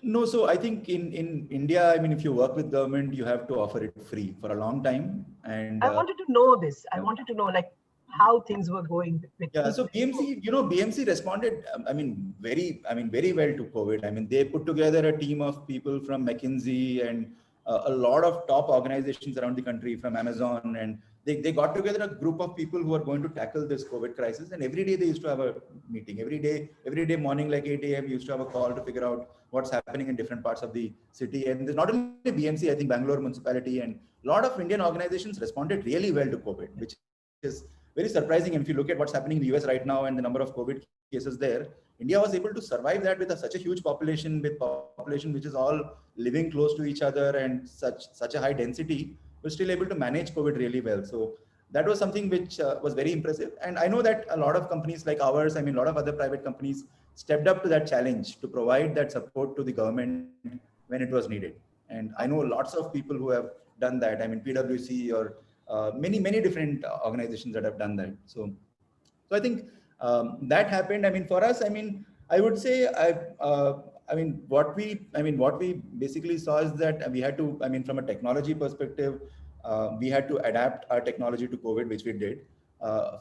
No, so I think in India, I mean, if you work with government, you have to offer it free for a long time. And I wanted to know this. I wanted to know like how things were going with so BMC, you know, BMC responded, I mean, very well to COVID. I mean, they put together a team of people from McKinsey and a lot of top organizations around the country, from Amazon, and they got together a group of people who are going to tackle this COVID crisis. And every day they used to have a meeting. Every day morning, like 8 a.m., used to have a call to figure out what's happening in different parts of the city. And there's not only BMC, I think Bangalore municipality and a lot of Indian organizations responded really well to COVID, which is very surprising. And if you look at what's happening in the US right now and the number of COVID cases there, India was able to survive that with such a huge population, which is all living close to each other and such a high density, was still able to manage COVID really well. So that was something which was very impressive. And I know that a lot of companies like ours, I mean, a lot of other private companies stepped up to that challenge to provide that support to the government when it was needed. And I know lots of people who have done that. I mean, PwC or many different organizations that have done that. So I think that happened. I mean, for us, I mean, I would say, what we basically saw is that we had to, I mean, from a technology perspective, we had to adapt our technology to COVID, which we did.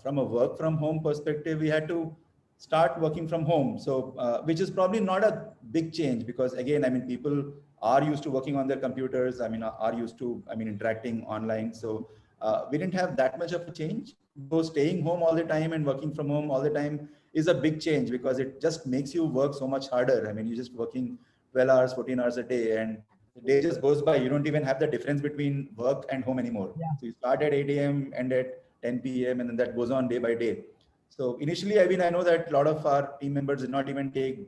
From a work from home perspective, we had to start working from home. So, which is probably not a big change because again, I mean, people are used to working on their computers. I mean, are used to, I mean, interacting online. So we didn't have that much of a change. So staying home all the time and working from home all the time is a big change because it just makes you work so much harder. I mean, you're just working 12 hours, 14 hours a day, and the day just goes by. You don't even have the difference between work and home anymore. Yeah. So you start at 8 a.m. and at 10 p.m. and then that goes on day by day. So initially, I mean, I know that a lot of our team members did not even take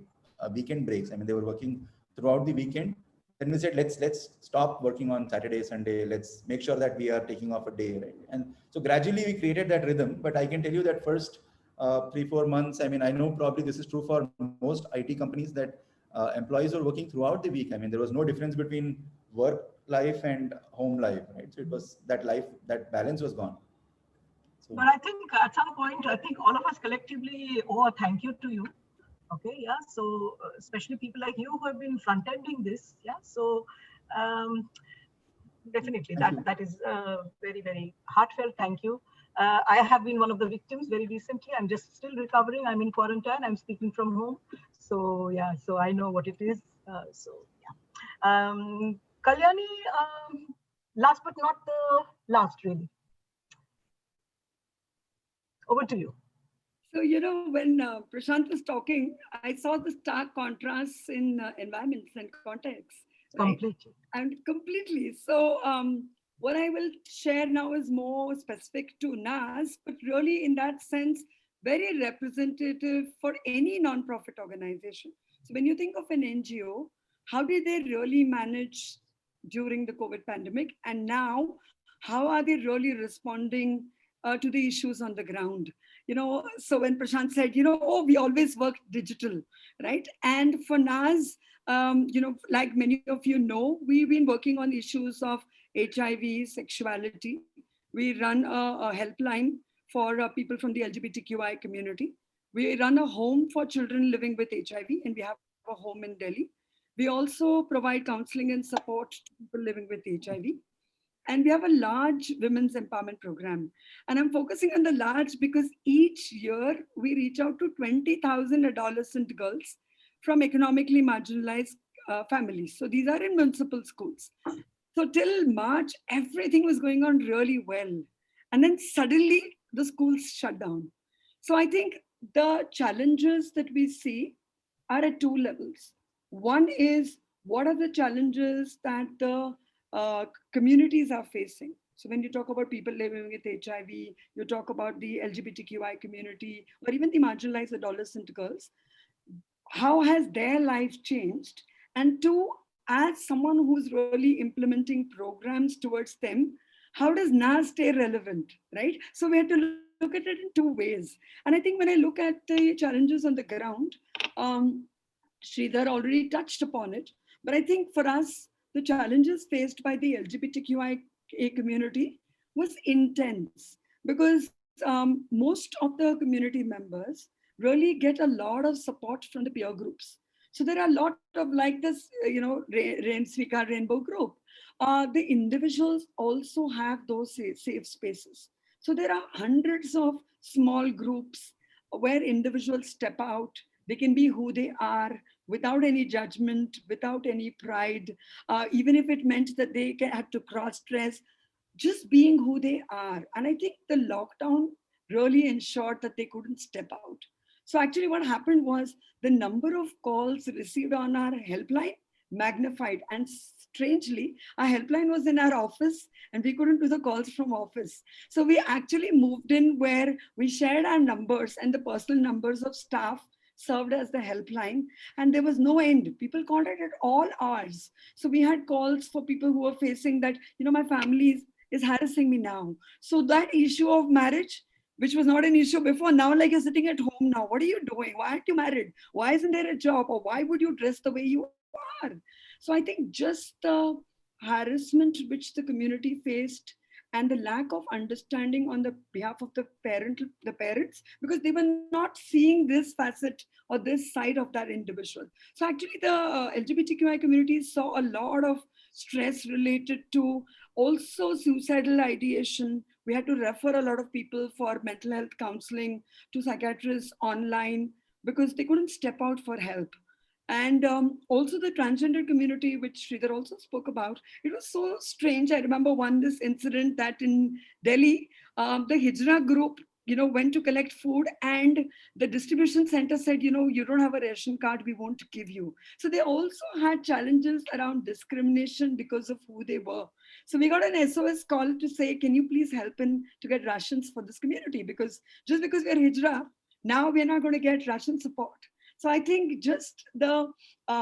weekend breaks. I mean, they were working throughout the weekend. then we said, let's stop working on Saturday, Sunday. Let's make sure that we are taking off a day, right? And so gradually we created that rhythm. But I can tell you that first 3-4 months, I mean, I know probably this is true for most IT companies, that employees were working throughout the week. I mean, there was no difference between work life and home life, right? So it was that that balance was gone. So, but I think at some point, I think all of us collectively owe a thank you to you. Okay, yeah. So especially people like you who have been front-ending this, yeah. So definitely that is very, very heartfelt thank you. I have been one of the victims very recently. I'm just still recovering. I'm in quarantine. I'm speaking from home. So yeah, so I know what it is. So yeah. Kalyani, last but not the last, really. Over to you. So, when Prashant was talking, I saw the stark contrasts in environments and contexts. Right? Completely. And completely. So, what I will share now is more specific to NAS, but really in that sense, very representative for any nonprofit organization. So when you think of an NGO, how did they really manage during the COVID pandemic? And now, how are they really responding to the issues on the ground? So when Prashant said, oh, we always worked digital, right? And for NAS, like many of you know, we've been working on issues of HIV, sexuality. We run a helpline for people from the LGBTQI community. We run a home for children living with HIV, and we have a home in Delhi. We also provide counseling and support to people living with HIV. And we have a large women's empowerment program. And I'm focusing on the large because each year we reach out to 20,000 adolescent girls from economically marginalized families. So these are in municipal schools. So till March, everything was going on really well. And then suddenly the schools shut down. So I think the challenges that we see are at two levels. One is, what are the challenges that the communities are facing? So when you talk about people living with HIV, you talk about the LGBTQI community, or even the marginalized adolescent girls, how has their life changed? And two, as someone who's really implementing programs towards them, how does NAS stay relevant, right? So we have to look at it in two ways. And I think when I look at the challenges on the ground, Sridhar already touched upon it, but I think for us, the challenges faced by the LGBTQIA community was intense because most of the community members really get a lot of support from the peer groups. So there are a lot of like this, Swikar Rainbow group. The individuals also have those safe spaces. So there are hundreds of small groups where individuals step out. They can be who they are without any judgment, without any pride, even if it meant that they had to cross-dress, just being who they are. And I think the lockdown really ensured that they couldn't step out. So actually what happened was the number of calls received on our helpline magnified. And strangely, our helpline was in our office and we couldn't do the calls from office. So we actually moved in where we shared our numbers and the personal numbers of staff served as the helpline, and there was no end. People called it at all hours. So we had calls for people who were facing that, my family is harassing me now. So that issue of marriage, which was not an issue before, now like you're sitting at home now, what are you doing? Why aren't you married? Why isn't there a job? Or why would you dress the way you are? So I think just the harassment which the community faced and the lack of understanding on the behalf of the parents, because they were not seeing this facet or this side of that individual. So actually the LGBTQI community saw a lot of stress related to also suicidal ideation. We had to refer a lot of people for mental health counseling to psychiatrists online because they couldn't step out for help. And also the transgender community, which Sridhar also spoke about, it was so strange. I remember this incident that in Delhi, the Hijra group, went to collect food and the distribution center said, you don't have a ration card, we won't give you. So they also had challenges around discrimination because of who they were. So we got an SOS call to say, can you please help in to get rations for this community? Because just because we're Hijra, now we're not going to get ration support. So I think just the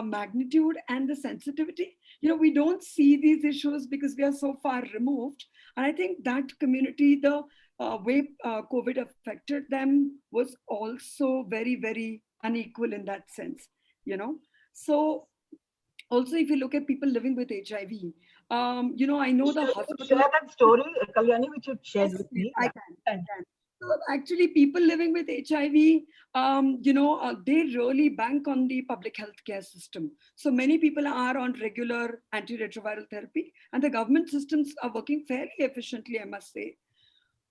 magnitude and the sensitivity we don't see these issues because we are so far removed. And I think that community, the way COVID affected them was also very, very unequal in that sense, So also, if you look at people living with HIV, I know the hospital. Share that story, Kalyani, which you shared with me. I can. So actually, people living with HIV, they really bank on the public health care system. So many people are on regular antiretroviral therapy, and the government systems are working fairly efficiently, I must say.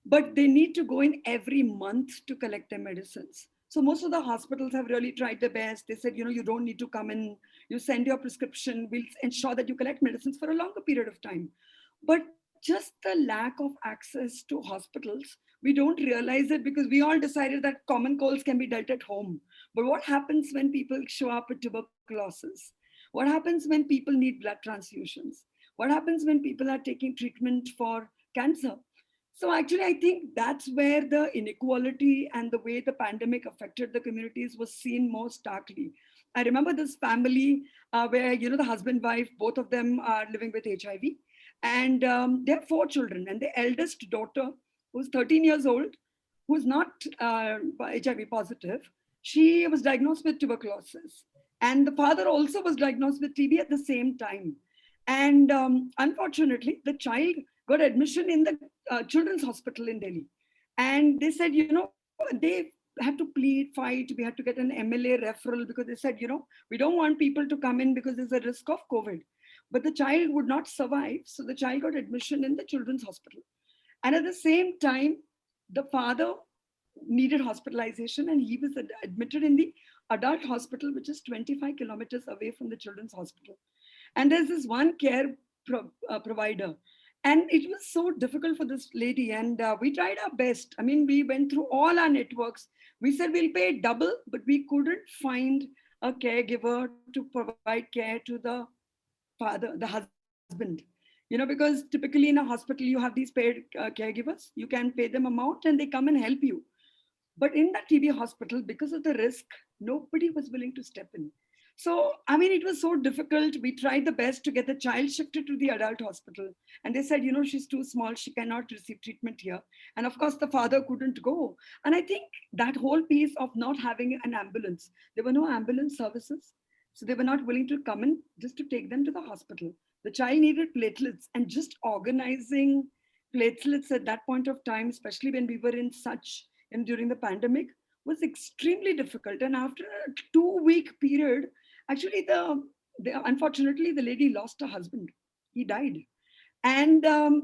But they need to go in every month to collect their medicines. So most of the hospitals have really tried their best. They said, you don't need to come in, you send your prescription, we'll ensure that you collect medicines for a longer period of time. But just the lack of access to hospitals, we don't realize it because we all decided that common colds can be dealt at home. But what happens when people show up with tuberculosis? What happens when people need blood transfusions? What happens when people are taking treatment for cancer? So actually, I think that's where the inequality and the way the pandemic affected the communities was seen more starkly. I remember this family where, the husband, wife, both of them are living with HIV. And they have 4 children. And the eldest daughter, who's 13 years old, who's not HIV positive, she was diagnosed with tuberculosis. And the father also was diagnosed with TB at the same time. And unfortunately, the child got admission in the children's hospital in Delhi. And they said, they had to plead, fight. We had to get an MLA referral because they said, we don't want people to come in because there's a risk of COVID. But the child would not survive. So the child got admission in the children's hospital. And at the same time, the father needed hospitalization and he was admitted in the adult hospital, which is 25 kilometers away from the children's hospital. And there's this one care provider. And it was so difficult for this lady. And we tried our best. I mean, we went through all our networks. We said we'll pay double, but we couldn't find a caregiver to provide care to the father, the husband. Because typically in a hospital, you have these paid caregivers. You can pay them amount and they come and help you. But in the TB hospital, because of the risk, nobody was willing to step in. So, I mean, it was so difficult. We tried the best to get the child shifted to the adult hospital. And they said, she's too small. She cannot receive treatment here. And of course, the father couldn't go. And I think that whole piece of not having an ambulance, there were no ambulance services. So they were not willing to come in just to take them to the hospital. The child needed platelets, and just organizing platelets at that point of time, especially when we were during the pandemic, was extremely difficult. And after a 2-week period, actually, unfortunately, the lady lost her husband. He died. And,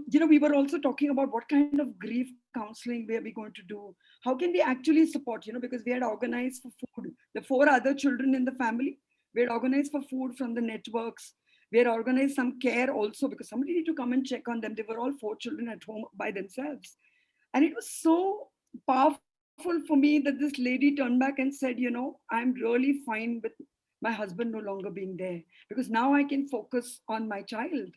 we were also talking about what kind of grief counseling were we going to do? How can we actually support, because we had organized for food. The 4 other children in the family, we had organized for food from the networks. We had organized some care also because somebody needed to come and check on them. They were all 4 children at home by themselves. And it was so powerful for me that this lady turned back and said, I'm really fine with my husband no longer being there because now I can focus on my child.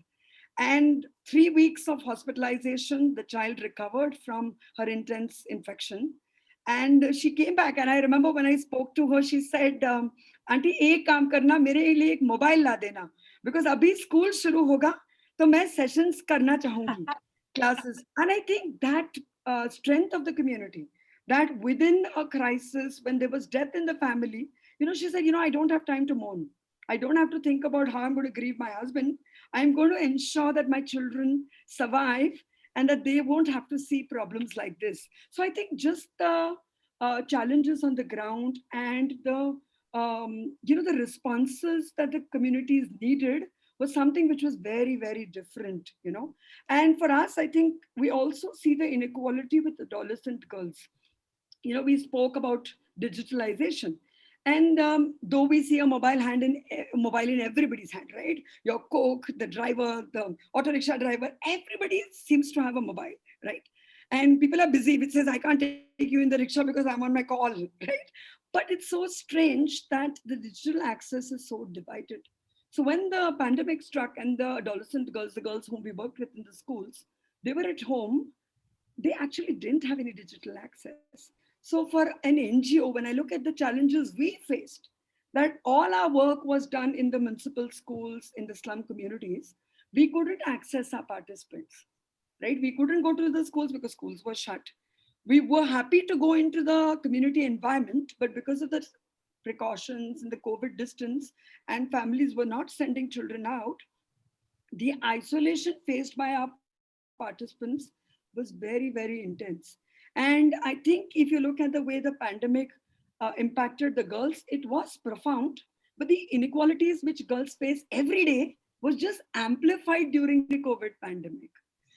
And 3 weeks of hospitalization, the child recovered from her intense infection. And she came back. And I remember when I spoke to her, she said, Auntie, ek kaam karna, mere liye ek mobile la dena. Because abhi school shuru hoga, to main sessions karna chahungi, classes. And I think that strength of the community, that within a crisis, when there was death in the family, she said, I don't have time to mourn. I don't have to think about how I'm going to grieve my husband. I'm going to ensure that my children survive and that they won't have to see problems like this. So I think just the challenges on the ground and the responses that the communities needed was something which was very, very different, And for us, I think we also see the inequality with adolescent girls. We spoke about digitalization. And though we see a mobile in everybody's hand, right? Your cook, the driver, the auto rickshaw driver, everybody seems to have a mobile, right? And people are busy, which says, I can't take you in the rickshaw because I'm on my call, right? But it's so strange that the digital access is so divided. So when the pandemic struck and the adolescent girls, the girls whom we worked with in the schools, they were at home, they actually didn't have any digital access. So for an NGO, when I look at the challenges we faced, that all our work was done in the municipal schools, in the slum communities. We couldn't access our participants, right? We couldn't go to the schools because schools were shut. We were happy to go into the community environment, but because of the precautions and the COVID distance, and families were not sending children out, the isolation faced by our participants was very, very intense. And I think if you look at the way the pandemic impacted the girls, it was profound, but the inequalities which girls face every day was just amplified during the COVID pandemic.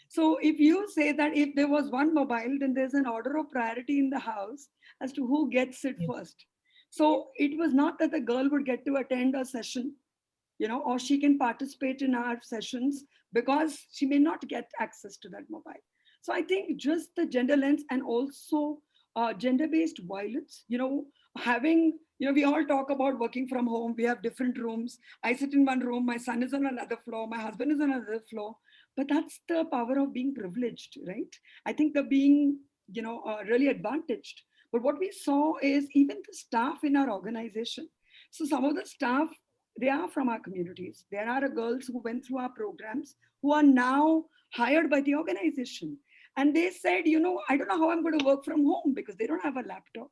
So if you say that if there was one mobile, then there's an order of priority in the house as to who gets it first. So it was not that the girl would get to attend a session, or she can participate in our sessions because she may not get access to that mobile. So I think just the gender lens and also gender-based violence, having, we all talk about working from home, we have different rooms. I sit in one room, my son is on another floor, my husband is on another floor, but that's the power of being privileged, right? I think the being, really advantaged. But what we saw is even the staff in our organization. So some of the staff, they are from our communities. There are girls who went through our programs who are now hired by the organization. And they said, I don't know how I'm going to work from home because they don't have a laptop,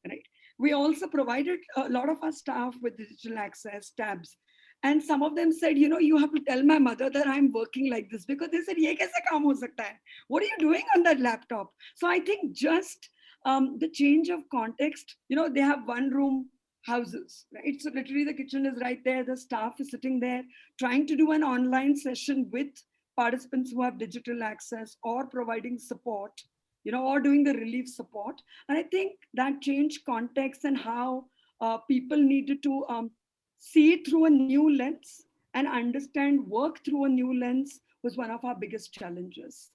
right? We also provided a lot of our staff with digital access, tabs. And some of them said, you have to tell my mother that I'm working like this because they said, ye kaise kaam ho sakta hai? What are you doing on that laptop? So I think just the change of context, they have one room houses, right? So literally the kitchen is right there. The staff is sitting there trying to do an online session with participants who have digital access or providing support, or doing the relief support. And I think that changed context and how people needed to see it through a new lens and understand work through a new lens was one of our biggest challenges.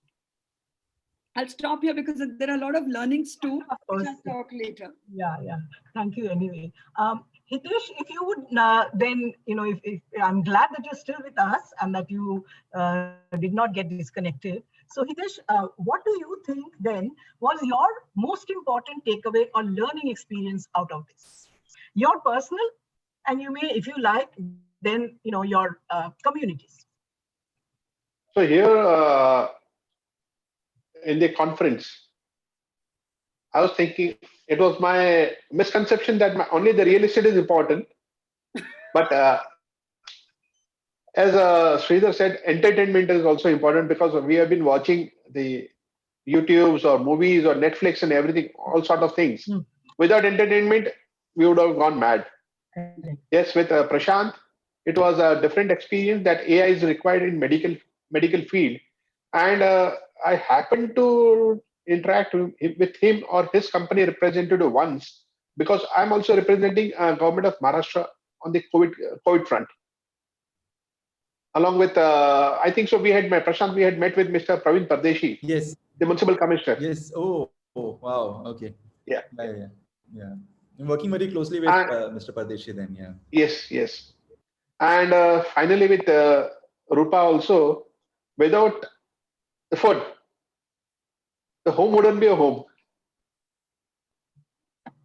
I'll stop here because there are a lot of learnings too. Which I'll talk later. Yeah. Thank you anyway. Hitesh, if you would then, if I'm glad that you're still with us and that you did not get disconnected. So Hitesh, what do you think then was your most important takeaway or learning experience out of this? Your personal, and you may, if you like, then, your communities. So here in the conference, I was thinking, it was my misconception that only the real estate is important. But as Sridhar said, entertainment is also important because we have been watching the YouTubes or movies or Netflix and everything, all sort of things. Without entertainment, we would have gone mad. Yes, with Prashant, it was a different experience that AI is required in medical field. And I happened to interact with him or his company representative once because I'm also representing government of Maharashtra on the COVID front. Along with, I think so, we had met with Mr. Praveen Pardeshi. Yes. The municipal commissioner. Yes. Oh wow. Okay. Yeah. I'm working very closely with Mr. Pardeshi then, yeah. Yes. And finally with Rupa also, without the food, the home wouldn't be a home.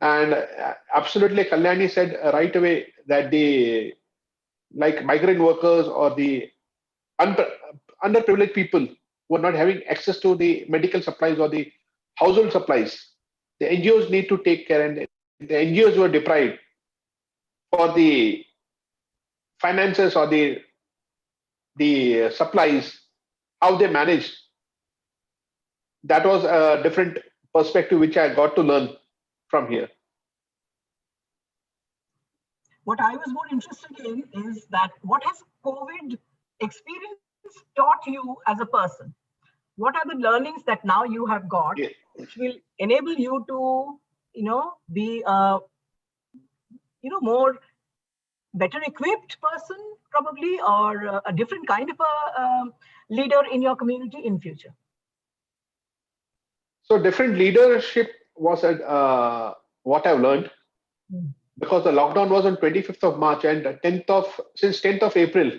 And absolutely, Kalyani said right away that the migrant workers or the underprivileged people who are not having access to the medical supplies or the household supplies, the NGOs need to take care, and the NGOs were deprived for the finances or the supplies, how they manage. That was a different perspective which I got to learn from here. What I was more interested in is that what has COVID experience taught you as a person? What are the learnings that now you have got, which will enable you to, be a, more better equipped person probably, or a different kind of a leader in your community in future? So different leadership was what I've learned, because the lockdown was on 25th of March and since 10th of April,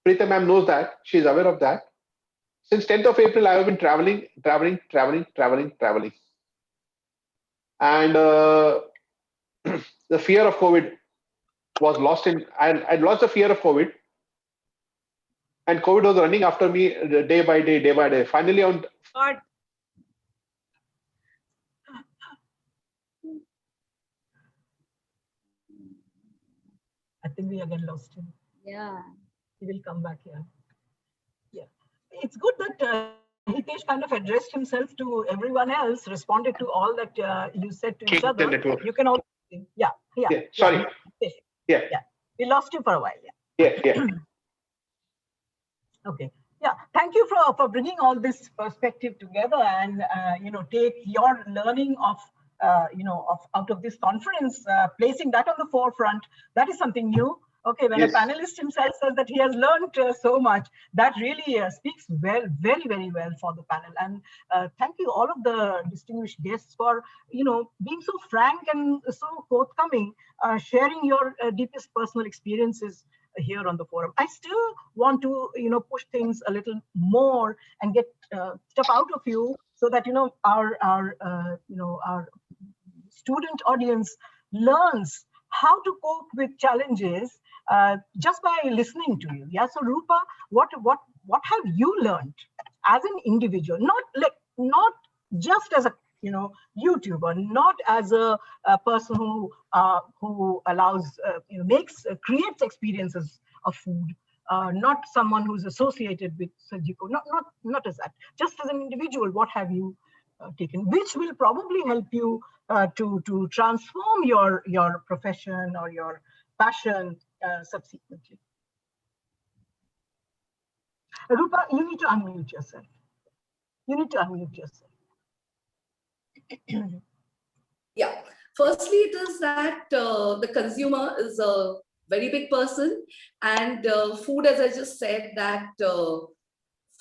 Preeta ma'am knows that, she's aware of that. Since 10th of April, I have been traveling. And the fear of COVID was lost in, and I lost the fear of COVID. And COVID was running after me day by day, day by day. Finally, on God. I think we again lost him. Yeah. He will come back here. Yeah. It's good that Hitesh kind of addressed himself to everyone else, responded to all that you said to each other. You can also, yeah. Sorry. Yeah. We lost you for a while. Yeah. Okay. Yeah. Thank you for bringing all this perspective together and, take your learning of, out of this conference, placing that on the forefront. That is something new. Okay, when a panelist himself says that he has learned so much, that really speaks very, very well for the panel. And thank you all of the distinguished guests for, being so frank and so forthcoming, sharing your deepest personal experiences here on the forum. I still want to, push things a little more and get stuff out of you so that, our student audience learns how to cope with challenges just by listening to you. Yeah. So Rupa, what have you learned as an individual? Not just as a YouTuber, not as a person who allows creates experiences of food. Not someone who's associated with Sajiko. Not as that. Just as an individual, what have you taken? Which will probably help you to transform your profession or your passion subsequently. Rupa, you need to unmute yourself. Yeah. Firstly, it is that the consumer is a very big person, and food, as I just said, that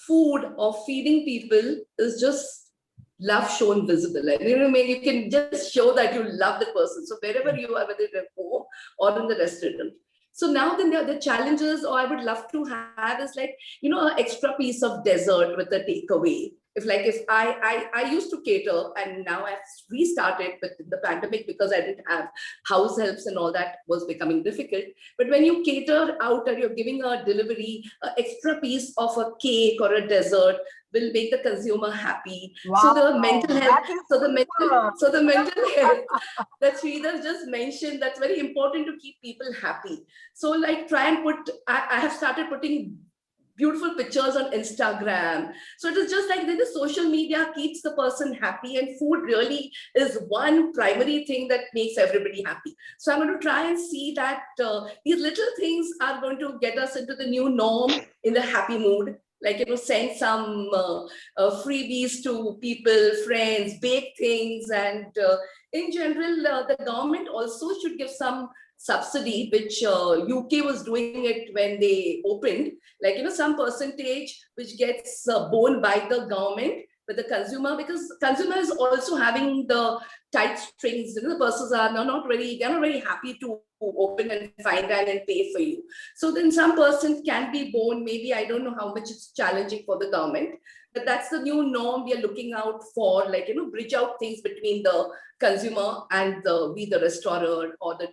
food or feeding people is just love shown visible. And you can just show that you love the person. So wherever you are, whether at home or in the restaurant. So now the challenges, or I would love to have is like, an extra piece of dessert with a takeaway. If I used to cater, and now I've restarted with the pandemic because I didn't have house helps and all that was becoming difficult. But when you cater out or you're giving a delivery, an extra piece of a cake or a dessert will make the consumer happy. Wow. So the mental health, so the mental health that Sridhar just mentioned, that's very important to keep people happy. So like try and I have started putting beautiful pictures on Instagram. So it is just like the social media keeps the person happy, and food really is one primary thing that makes everybody happy. So I'm going to try and see that these little things are going to get us into the new norm in the happy mood. Like, send some freebies to people, friends, bake things. And in general, the government also should give some subsidy, which UK was doing it when they opened, like, some percentage which gets borne by the government with the consumer, because consumer is also having the tight strings. The persons are they're not very happy to open and fine dine and pay for you. So then some person can be borne, maybe, I don't know how much it's challenging for the government, but that's the new norm we are looking out for, like, bridge out things between the consumer and the restaurant or the.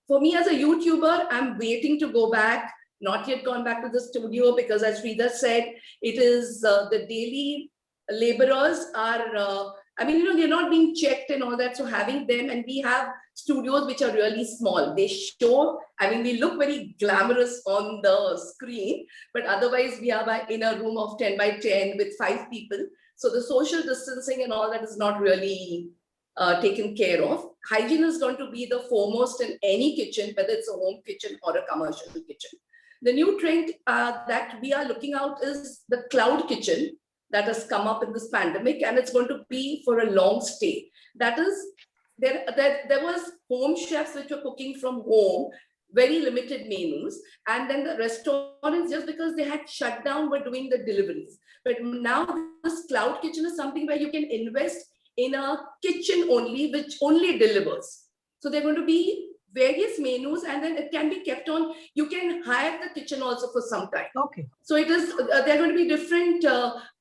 For me as a YouTuber, I'm waiting to go back, not yet gone back to the studio, because as Sridhar said, it is the daily laborers are, they're not being checked and all that. So having them, and we have studios which are really small. They show, we look very glamorous on the screen, but otherwise we are in a room of 10 by 10 with 5 people. So the social distancing and all that is not really taken care of. Hygiene is going to be the foremost in any kitchen, whether it's a home kitchen or a commercial kitchen. The new trend that we are looking out is the cloud kitchen that has come up in this pandemic, and it's going to be for a long stay. That is, there was home chefs which were cooking from home, very limited menus, and then the restaurants, just because they had shut down, were doing the deliveries. But now this cloud kitchen is something where you can invest in a kitchen only, which only delivers. So they're going to be various menus, and then it can be kept on. You can hire the kitchen also for some time. Okay. So it is, there are going to be different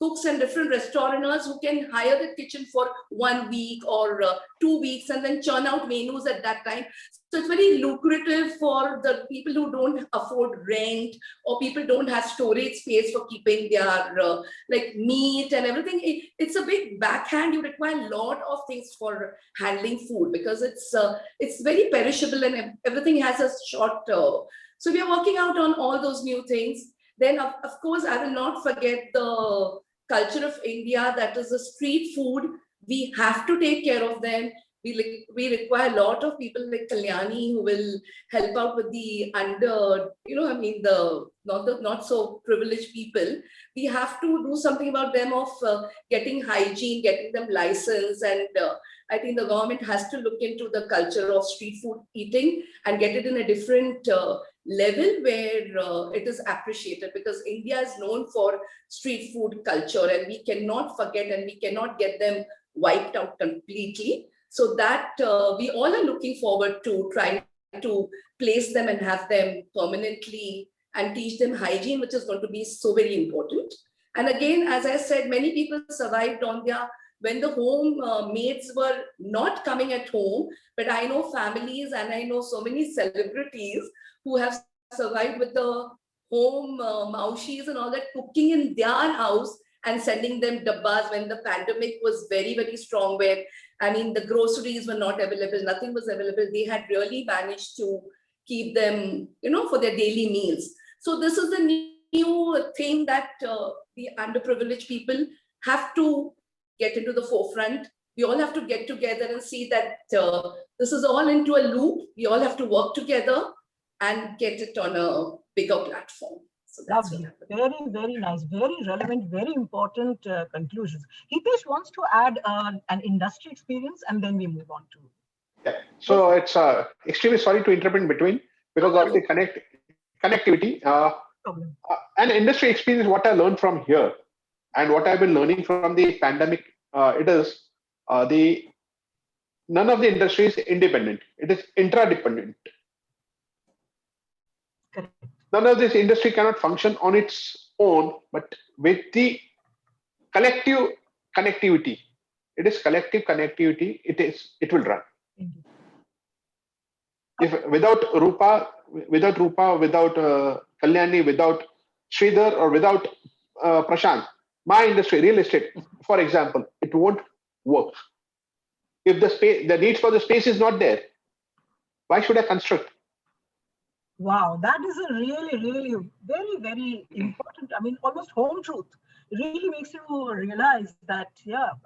cooks and different restaurateurs who can hire the kitchen for 1 week or 2 weeks and then churn out menus at that time. So it's very lucrative for the people who don't afford rent, or people don't have storage space for keeping their like meat and everything. It's a big backhand. You require a lot of things for handling food because it's very perishable and everything has a short. So we are working out on all those new things. Then of course I will not forget the culture of India, that is the street food. We have to take care of them. We require a lot of people like Kalyani who will help out with the the not so privileged people. We have to do something about them of getting hygiene, getting them licensed, and I think the government has to look into the culture of street food eating and get it in a different level where it is appreciated, because India is known for street food culture and we cannot forget and we cannot get them wiped out completely. So that we all are looking forward to trying to place them and have them permanently and teach them hygiene, which is going to be so very important. And again, as I said, many people survived on their, when the home maids were not coming at home, but I know families and I know so many celebrities who have survived with the home maushis and all that, cooking in their house and sending them dabbas when the pandemic was very, very strong, where, I mean, the groceries were not available, nothing was available. They had really managed to keep them, for their daily meals. So this is the new thing that the underprivileged people have to get into the forefront. We all have to get together and see that this is all into a loop. We all have to work together and get it on a bigger platform. So that's lovely. Very, very nice, very relevant, very important conclusions. Hitesh wants to add an industry experience and then we move on to. Yeah. So it's extremely sorry to interrupt in between because of the connectivity. An industry experience, what I learned from here and what I've been learning from the pandemic, it is none of the industry is independent. It is interdependent. Correct. None of this industry cannot function on its own, but with the collective connectivity. It is collective connectivity. It will run. Indeed. If without Rupa, without Kalyani, without Sridhar, or without Prashant, my industry, real estate, for example, it won't work. If the need for the space is not there, why should I construct? Wow, that is a really, really very, very important, I mean, almost home truth. It really makes you realize that, we are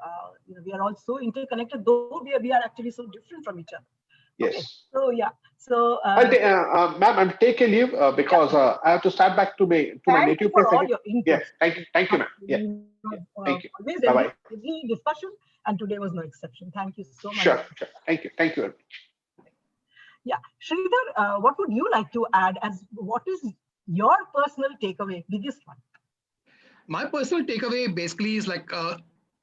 all so interconnected, though we are actually so different from each other. Yes. Okay. So, yeah. So, ma'am, I'm taking leave because I have to start back to my native place again. Yes, thank you, ma'am. Yeah. Thank you. Bye-bye. Every discussion, and today was no exception. Thank you so much. Sure. Thank you very much. Yeah, Sridhar, what would you like to add as what is your personal takeaway, biggest one? My personal takeaway basically is like,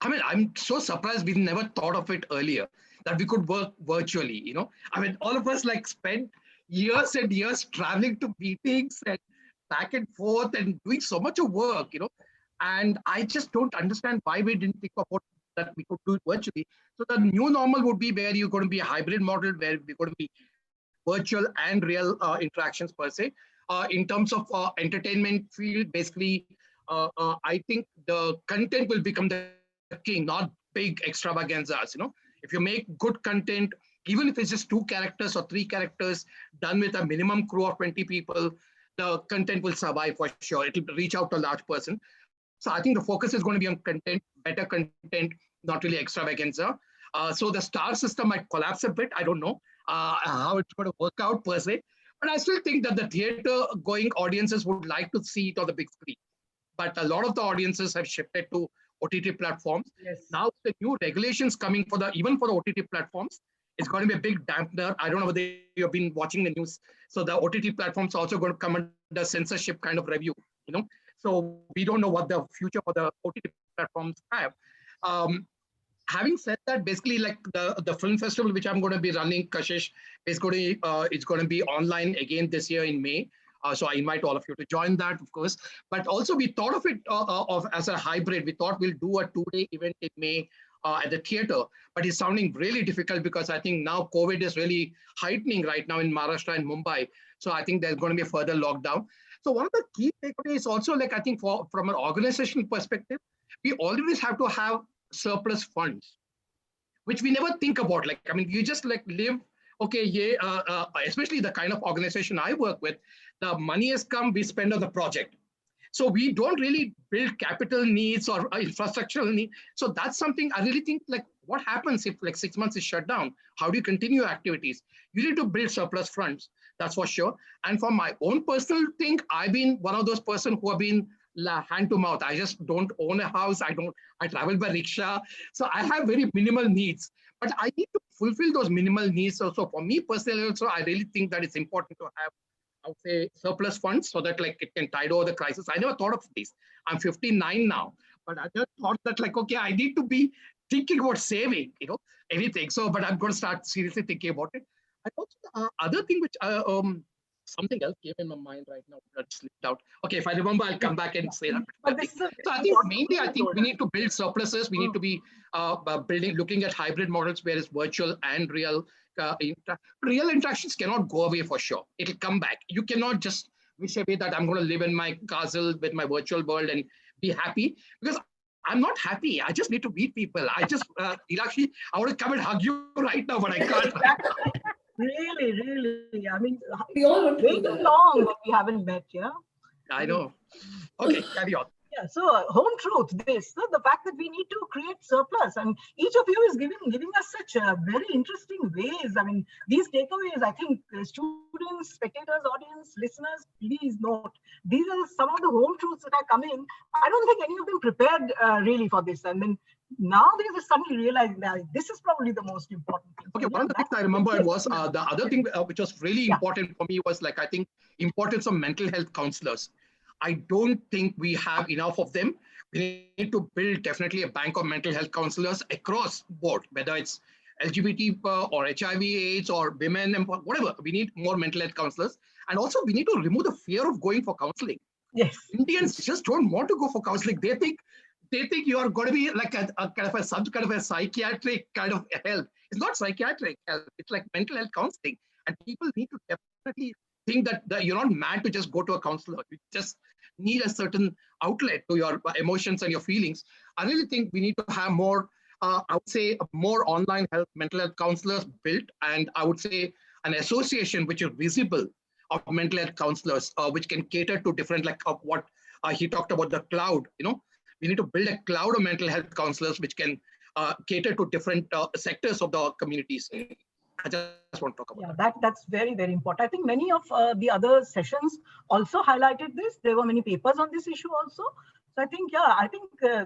I'm so surprised we never thought of it earlier, that we could work virtually, I mean, all of us like spent years and years traveling to meetings and back and forth and doing so much of work, and I just don't understand why we didn't think about that we could do it virtually. So the new normal would be where you're going to be a hybrid model, where we're going to be virtual and real interactions per se. In terms of entertainment field, basically, I think the content will become the king, not big extravaganzas. If you make good content, even if it's just 2 characters or 3 characters done with a minimum crew of 20 people, the content will survive for sure. It will reach out to a large person. So I think the focus is going to be on content, better content, not really extravaganza. So the star system might collapse a bit. I don't know how it's going to work out per se, but I still think that the theater going audiences would like to see it on the big screen. But a lot of the audiences have shifted to OTT platforms. Yes. Now the new regulations coming even for the OTT platforms, it's going to be a big dampener. I don't know whether you've been watching the news. So the OTT platforms are also going to come under censorship kind of review, So we don't know what the future for the OTT platforms have. Having said that, basically, like the film festival, which I'm going to be running, Kashish, it's going to be online again this year in May. So I invite all of you to join that, of course. But also we thought of it as a hybrid. We thought we'll do a 2-day event in May at the theater, but he's sounding really difficult because I think now COVID is really heightening right now in Maharashtra and Mumbai. So I think there's going to be a further lockdown. So one of the key takeaways also, like I think from an organizational perspective, we always have to have surplus funds, which we never think about. Like, I mean, you just like live, okay, yeah, especially the kind of organization I work with, the money has come, we spend on the project. So we don't really build capital needs or infrastructural needs. So that's something I really think, like, what happens if like 6 months is shut down? How do you continue activities? You need to build surplus funds, that's for sure. And for my own personal thing, I've been one of those person who have been hand to mouth. I just don't own a house. I travel by rickshaw. So I have very minimal needs, but I need to fulfill those minimal needs. Also for me personally, also, I really think that it's important to have, I would say, surplus funds so that like it can tide over the crisis. I never thought of this. I'm 59 now, but I just thought that like, okay, I need to be thinking about saving, anything. So, but I'm going to start seriously thinking about it. And also other thing which, something else came in my mind right now that slipped out. Okay, if I remember, I'll come back and say that. So I think mainly, I think we need to build surpluses. We need to be looking at hybrid models where it's virtual and real. Real interactions cannot go away for sure. It'll come back. You cannot just wish away that I'm going to live in my castle with my virtual world and be happy, because I'm not happy. I just need to meet people. I just, Nilakshi, I want to come and hug you right now, but I can't. Really. I mean, we all want to way too long that we haven't met, yeah? I know. Okay, carry on. Yeah, so home truth, the fact that we need to create surplus, and each of you is giving us such very interesting ways. I mean, these takeaways, I think students, spectators, audience, listeners, please note, these are some of the home truths that are coming. I don't think any of them prepared really for this. And then now they just suddenly realize that this is probably the most important thing. Okay, one of the things I remember was the other thing which was really important for me was like, I think, importance of mental health counselors. I don't think we have enough of them. We need to build definitely a bank of mental health counselors across board, whether it's LGBT or HIV AIDS or women and whatever. We need more mental health counselors. And also we need to remove the fear of going for counseling. Yes. Indians just don't want to go for counseling. They think you are going to be like some kind of a psychiatric kind of help. It's not psychiatric help. It's like mental health counseling. And people need to definitely think that you're not mad to just go to a counselor. You just need a certain outlet to your emotions and your feelings. I really think we need to have more, I would say, more online mental health counselors built, and I would say an association which is visible of mental health counselors, which can cater to different, like what he talked about, the cloud. We need to build a cloud of mental health counselors which can cater to different sectors of the communities. I just want to talk about that's very, very important. I think many of the other sessions also highlighted this. There were many papers on this issue also. So I think,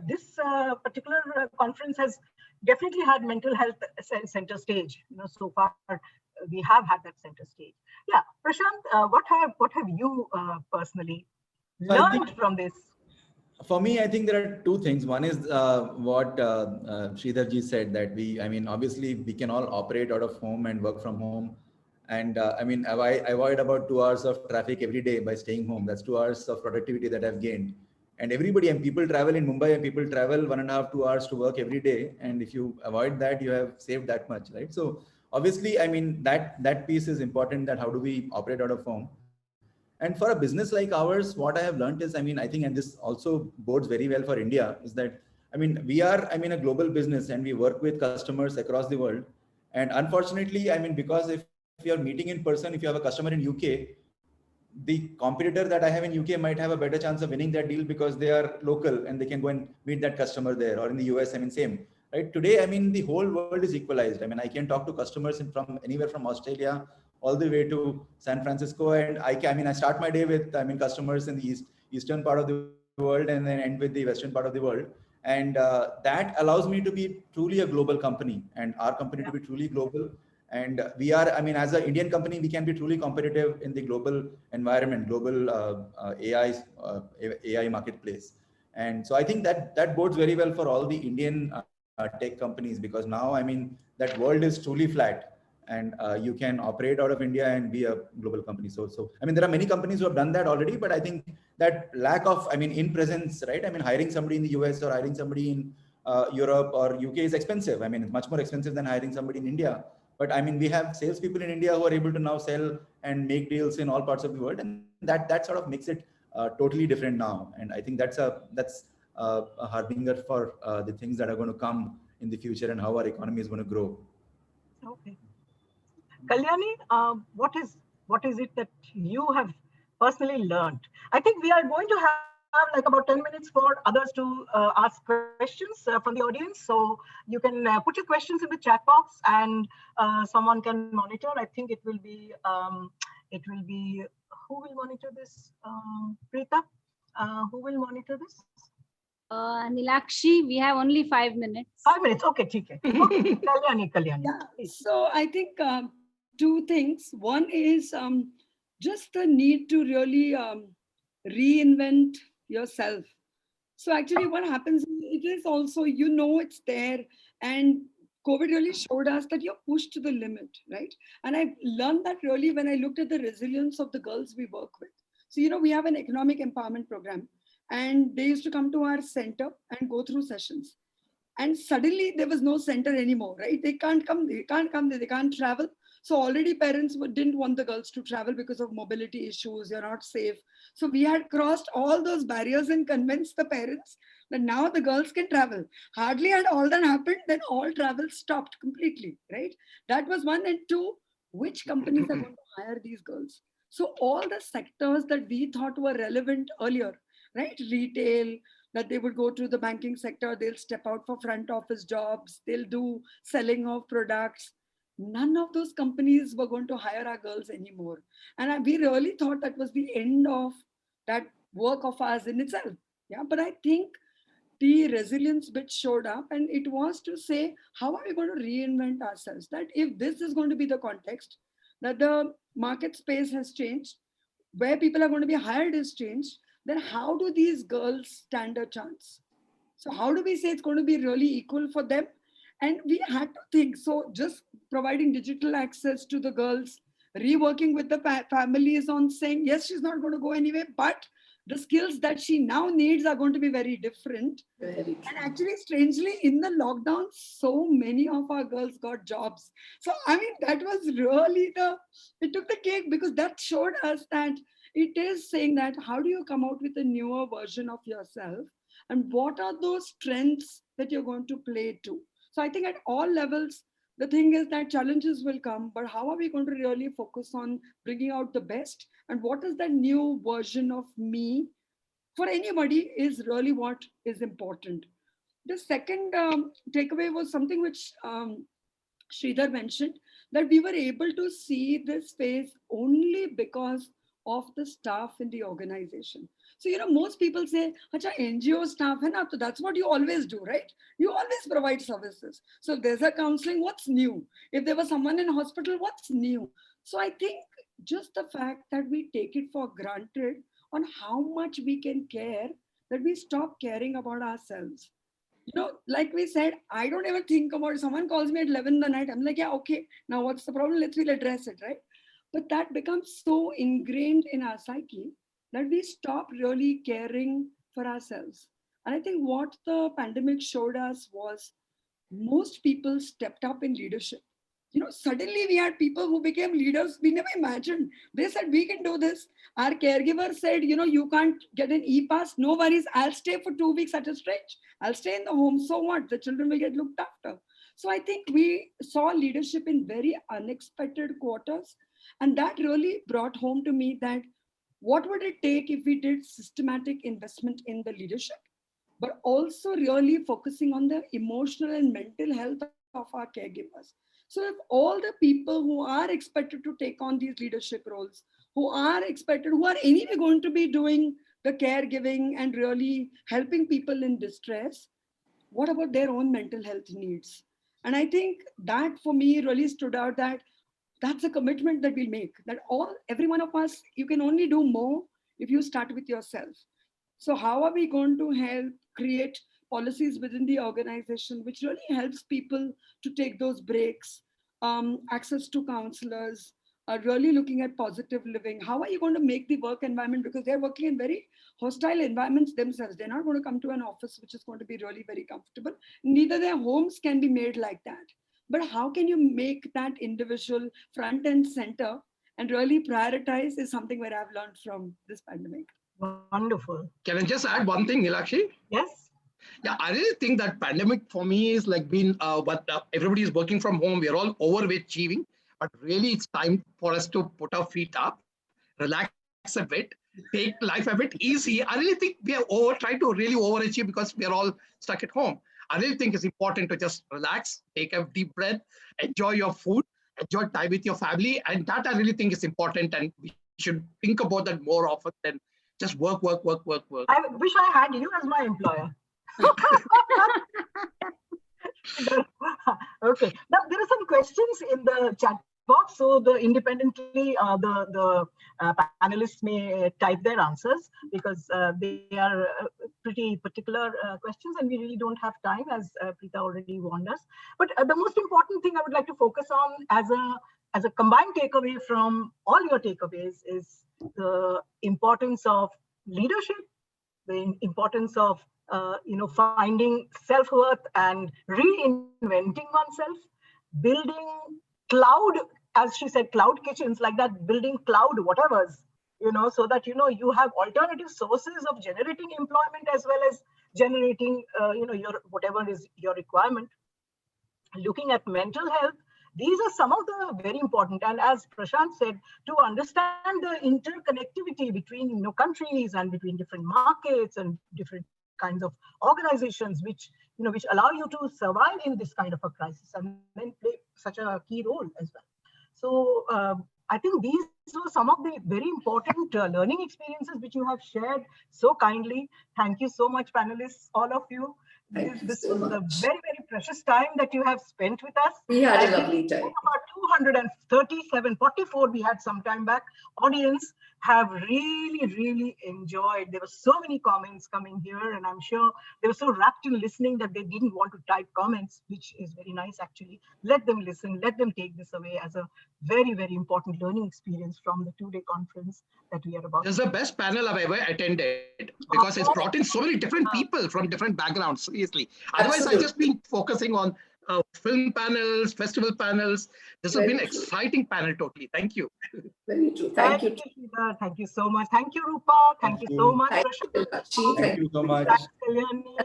this particular conference has definitely had mental health center stage. So far we have had that center stage. Yeah, Prashant, what have you personally learned from this? For me, I think there are two things. One is what Sridharji said, that obviously we can all operate out of home and work from home. And avoid about 2 hours of traffic every day by staying home. That's 2 hours of productivity that I've gained. And everybody, and people travel in Mumbai, and people travel 1.5 to 2 hours to work every day. And if you avoid that, you have saved that much, right? So obviously, that piece is important, that how do we operate out of home. And for a business like ours, what I have learned is, I think, and this also bodes very well for India, is that, we are, a global business, and we work with customers across the world. And unfortunately, because if you're meeting in person, if you have a customer in UK, the competitor that I have in UK might have a better chance of winning that deal because they are local and they can go and meet that customer there, or in the US, same. Right? Today, the whole world is equalized. I can talk to customers from anywhere from Australia all the way to San Francisco, and I start my day with customers in the eastern part of the world, and then end with the western part of the world, and that allows me to be truly a global company, and our company to be truly global. And we are, as an Indian company, we can be truly competitive in the global environment, global AI marketplace. And so I think that bodes very well for all the Indian tech companies, because now that world is truly flat. And you can operate out of India and be a global company. So there are many companies who have done that already, but I think that lack of, in presence, right? Hiring somebody in the US or hiring somebody in Europe or UK is expensive. I mean, it's much more expensive than hiring somebody in India. But I mean, we have salespeople in India who are able to now sell and make deals in all parts of the world, and that sort of makes it totally different now. And I think that's a harbinger for the things that are going to come in the future and how our economy is going to grow. Okay. Kalyani, what is it that you have personally learned? I think we are going to have like about 10 minutes for others to ask questions from the audience. So you can put your questions in the chat box and someone can monitor. I think it will be, who will monitor this? Preeta, who will monitor this? Nilakshi, we have only 5 minutes. 5 minutes, okay, okay. Kalyani. Yeah. So I think two things. One is just the need to really reinvent yourself. So actually what happens, it is also, it's there, and COVID really showed us that you're pushed to the limit, right? And I learned that really when I looked at the resilience of the girls we work with. So, we have an economic empowerment program, and they used to come to our center and go through sessions. And suddenly there was no center anymore, right? They can't come, they can't travel. So already parents didn't want the girls to travel because of mobility issues, you're not safe. So we had crossed all those barriers and convinced the parents that now the girls can travel. Hardly had all that happened, then all travel stopped completely, right? That was one. And two, which companies are going to hire these girls? So all the sectors that we thought were relevant earlier, right? Retail, that they would go to the banking sector, they'll step out for front office jobs, they'll do selling of products. None of those companies were going to hire our girls anymore. And we really thought that was the end of that work of ours in itself. Yeah, but I think the resilience bit showed up, and it was to say, how are we going to reinvent ourselves? That if this is going to be the context, that the market space has changed, where people are going to be hired has changed, then how do these girls stand a chance? So how do we say it's going to be really equal for them? And we had to think, so just providing digital access to the girls, reworking with the families on saying, yes, she's not going to go anywhere, but the skills that she now needs are going to be very different. And actually, strangely, in the lockdown, so many of our girls got jobs. So, I mean, that was really it took the cake, because that showed us that it is saying that how do you come out with a newer version of yourself, and what are those strengths that you're going to play to? So I think at all levels, the thing is that challenges will come, but how are we going to really focus on bringing out the best? And what is that new version of me for anybody is really what is important. The second takeaway was something which Sridhar mentioned, that we were able to see this phase only because of the staff in the organization. So, most people say, Acha, NGO staff hai na, so that's what you always do, right? You always provide services. So if there's a counseling, what's new? If there was someone in hospital, what's new? So I think just the fact that we take it for granted on how much we can care, that we stop caring about ourselves. Like we said, I don't ever think about it. Someone calls me at 11 in the night. I'm like, yeah, okay, now what's the problem? We'll address it, right? But that becomes so ingrained in our psyche that we stop really caring for ourselves. And I think what the pandemic showed us was most people stepped up in leadership. Suddenly we had people who became leaders we never imagined. They said, we can do this. Our caregiver said, you can't get an e-pass. No worries. I'll stay for 2 weeks at a stretch. I'll stay in the home. So what? The children will get looked after. So I think we saw leadership in very unexpected quarters. And that really brought home to me that what would it take if we did systematic investment in the leadership, but also really focusing on the emotional and mental health of our caregivers. So if all the people who are expected to take on these leadership roles, who are anyway going to be doing the caregiving and really helping people in distress, what about their own mental health needs? And I think that for me really stood out, that that's a commitment that we make, that every one of us, you can only do more if you start with yourself. So how are we going to help create policies within the organization which really helps people to take those breaks, access to counselors, really looking at positive living. How are you going to make the work environment? Because they're working in very hostile environments themselves. They're not going to come to an office which is going to be really very comfortable. Neither their homes can be made like that. But how can you make that individual front and center and really prioritize is something where I've learned from this pandemic. Wonderful. Can I just add one thing, Nilakshi? Yes. Yeah, I really think that pandemic for me is like being everybody is working from home. We are all overachieving, but really it's time for us to put our feet up, relax a bit, take life a bit easy. I really think we are trying to really overachieve because we are all stuck at home. I really think it's important to just relax, take a deep breath, enjoy your food, enjoy time with your family. And that I really think is important. And we should think about that more often than just work. I wish I had you as my employer. Okay. Now there are some questions in the chat box, so the independently the panelists may type their answers because they are pretty particular questions, and we really don't have time, as Preeta already warned us. But the most important thing I would like to focus on as a combined takeaway from all your takeaways is the importance of leadership, the importance of finding self-worth and reinventing oneself, building cloud, as she said, cloud kitchens like that, building cloud whatevers, so that, you have alternative sources of generating employment as well as generating, your whatever is your requirement. Looking at mental health, these are some of the very important, and as Prashant said, to understand the interconnectivity between countries and between different markets and different kinds of organizations which allow you to survive in this kind of a crisis and then play such a key role as well. So I think these were some of the very important learning experiences which you have shared so kindly. Thank you so much, panelists, all of you. This was a very, very precious time that you have spent with us. We had a lovely time. About 244 we had some time back. Audience have really enjoyed. There were so many comments coming here, and I'm sure they were so wrapped in listening that they didn't want to type comments, which is very nice actually. Let them listen, let them take this away as a very, very important learning experience from the 2-day conference that we are about. This is the best panel I've ever attended because it's brought in so many different people from different backgrounds, seriously. Otherwise, I've just been focusing on film panels, festival panels. This has been an exciting panel, totally. Thank you. Very true. Thank you. Thank you so much. Thank you, Rupa. Thank you so much. Thank you so much.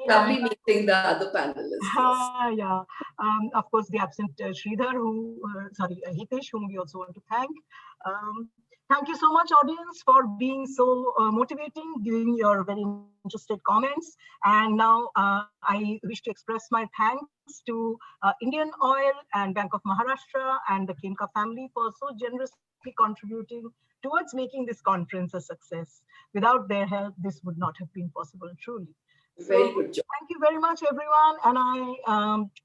Lovely meeting the other panelists. Yeah. Of course, the absent Sridhar, Hitesh, whom we also want to thank. Thank you so much, audience, for being so motivating, giving your very interested comments. And now I wish to express my thanks to Indian Oil and Bank of Maharashtra and the Khemka family for so generously contributing towards making this conference a success. Without their help, this would not have been possible, truly. Very good job. Thank you very much, everyone. And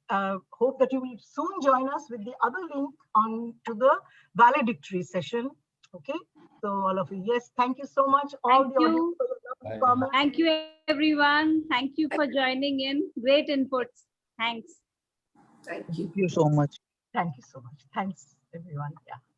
I hope that you will soon join us with the other link on to the valedictory session. Okay, so all of you, yes, thank you so much. Thank you. Thank you, everyone. Thank you for joining in. Great inputs. Thanks. Thank you. Thank you so much. Thank you so much. Thanks, everyone. Yeah.